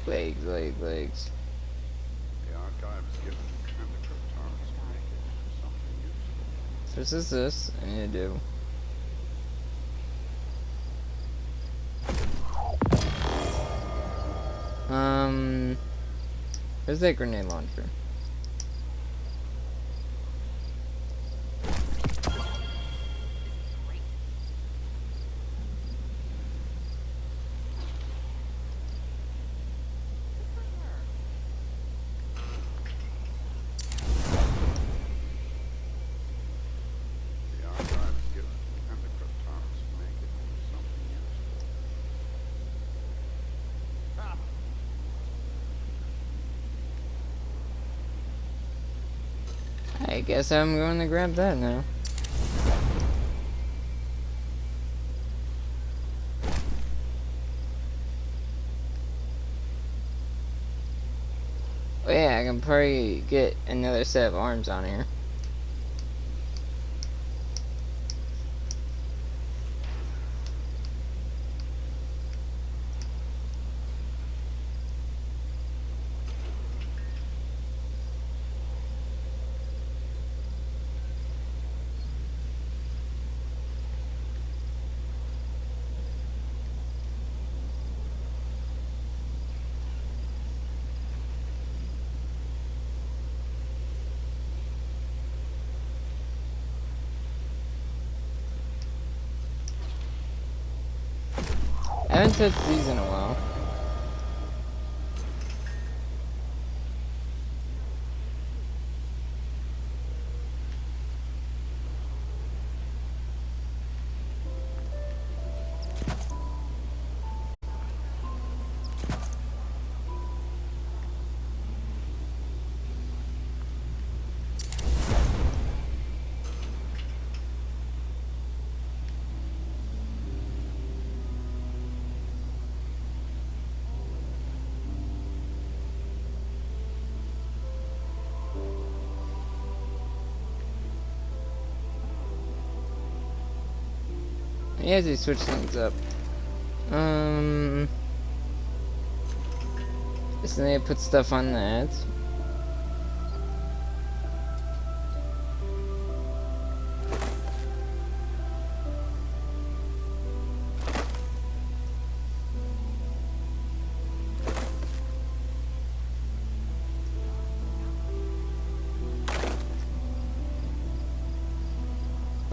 Legs. The archives given chemical terms make it something useful. This is this. I need to do. Where's that grenade launcher? The archives given chemical terms make it something useful. I guess I'm going to grab that now. Oh yeah, I can probably get another set of arms on here. I haven't touched these in a while. Yeah, they switch things up. So they put stuff on that.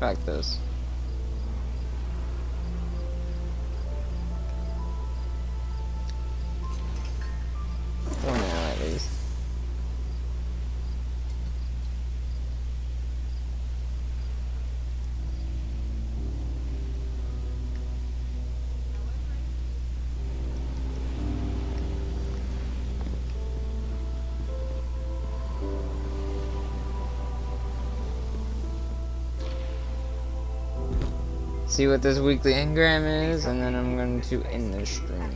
Like this. For now, at least. See what this weekly engram is, and then I'm going to end the stream.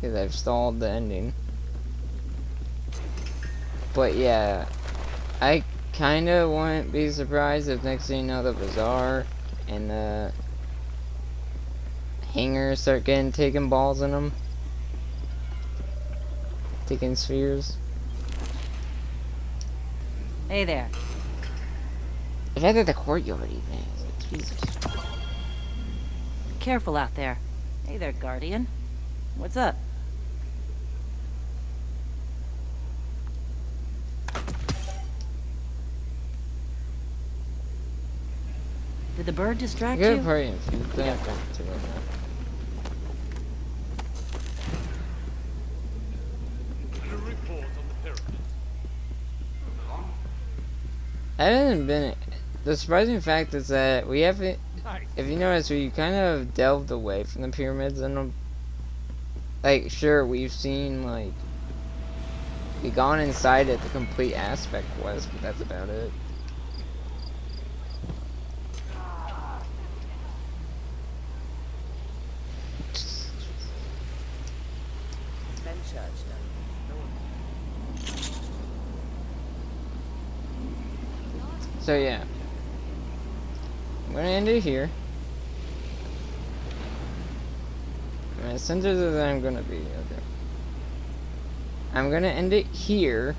Because I've stalled the ending. But yeah, I kinda wouldn't be surprised if next thing you know the bazaar and the hangers start taking balls in them. Taking spheres. Hey there. The fact that the courtyard even is like, Jesus. Careful out there. Hey there, Guardian. What's up? Did the bird distract you? Good party. Yeah. That hasn't been. The surprising fact is that we haven't. If you notice, we kind of delved away from the pyramids, and like, sure, we've seen like we gone inside it, the complete aspect quest, but that's about it. So yeah, I'm gonna end it here. As centered as I'm gonna be, okay. I'm gonna end it here.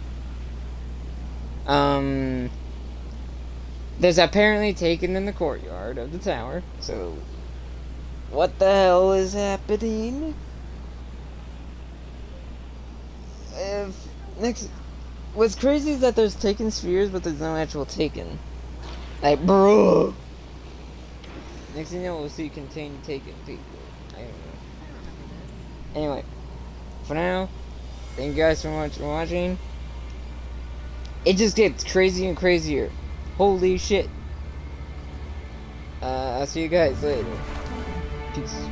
There's apparently taken in the courtyard of the tower, so what the hell is happening? What's crazy is that there's taken spheres, but there's no actual taken. Like, bro. Next thing you know, we'll see contain taken people. I don't know. Anyway, for now, thank you guys so much for watching. It just gets crazier and crazier. Holy shit. I'll see you guys later. Peace.